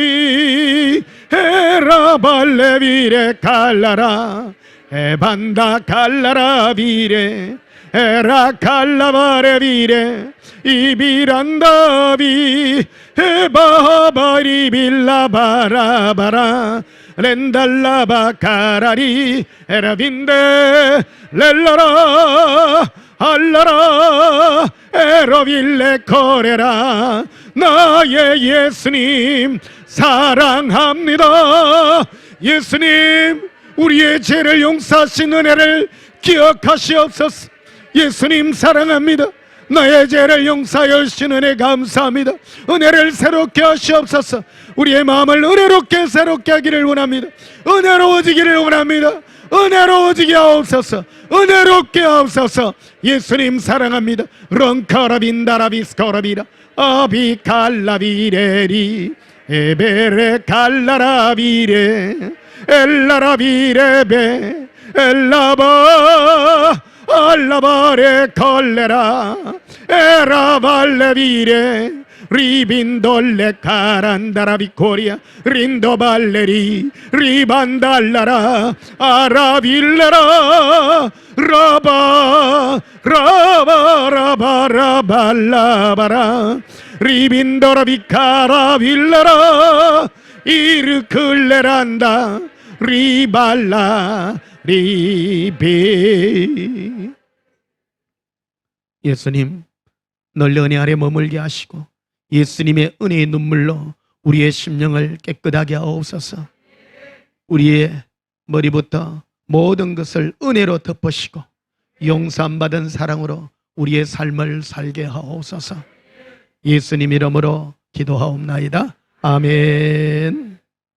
[SPEAKER 2] 에라발레비레 칼라라 에반다 칼라라비레 에라칼라바레비레 이비란다비 에바바리빌라바라바라 렌달라바카라리 에라빈데 렐라라 알라라 에러빌레 코레라. 나의 예수님 사랑합니다. 예수님 우리의 죄를 용서하신 은혜를 기억하시옵소서. 예수님 사랑합니다. 나의 죄를 용서하여 주신 은혜 감사합니다. 은혜를 새롭게 하시옵소서. 우리의 마음을 은혜롭게 새롭게 하기를 원합니다. 은혜로워지기를 원합니다. 은혜로워지게 하옵소서. 은혜롭게 하옵소서. 예수님 사랑합니다. 런카라빈다라비스코라비라 아비칼라비레리 에베레 칼라라비레 엘라라비레베 엘라바 알라바레 콜레라 에라발레비레 리빈돌레 카란다라비코리아 린도발레리 리반달라라 아라빌레라 라바 라바라바라발라바라 리빈도라비카라빌레라 이르클레란다 리발라 리비. 예수님 널리 은혜 아래 머물게 하시고 예수님의 은혜의 눈물로 우리의 심령을 깨끗하게 하옵소서. 우리의 머리부터 모든 것을 은혜로 덮으시고 용서받은 사랑으로 우리의 삶을 살게 하옵소서. 예수님 이름으로 기도하옵나이다. 아멘.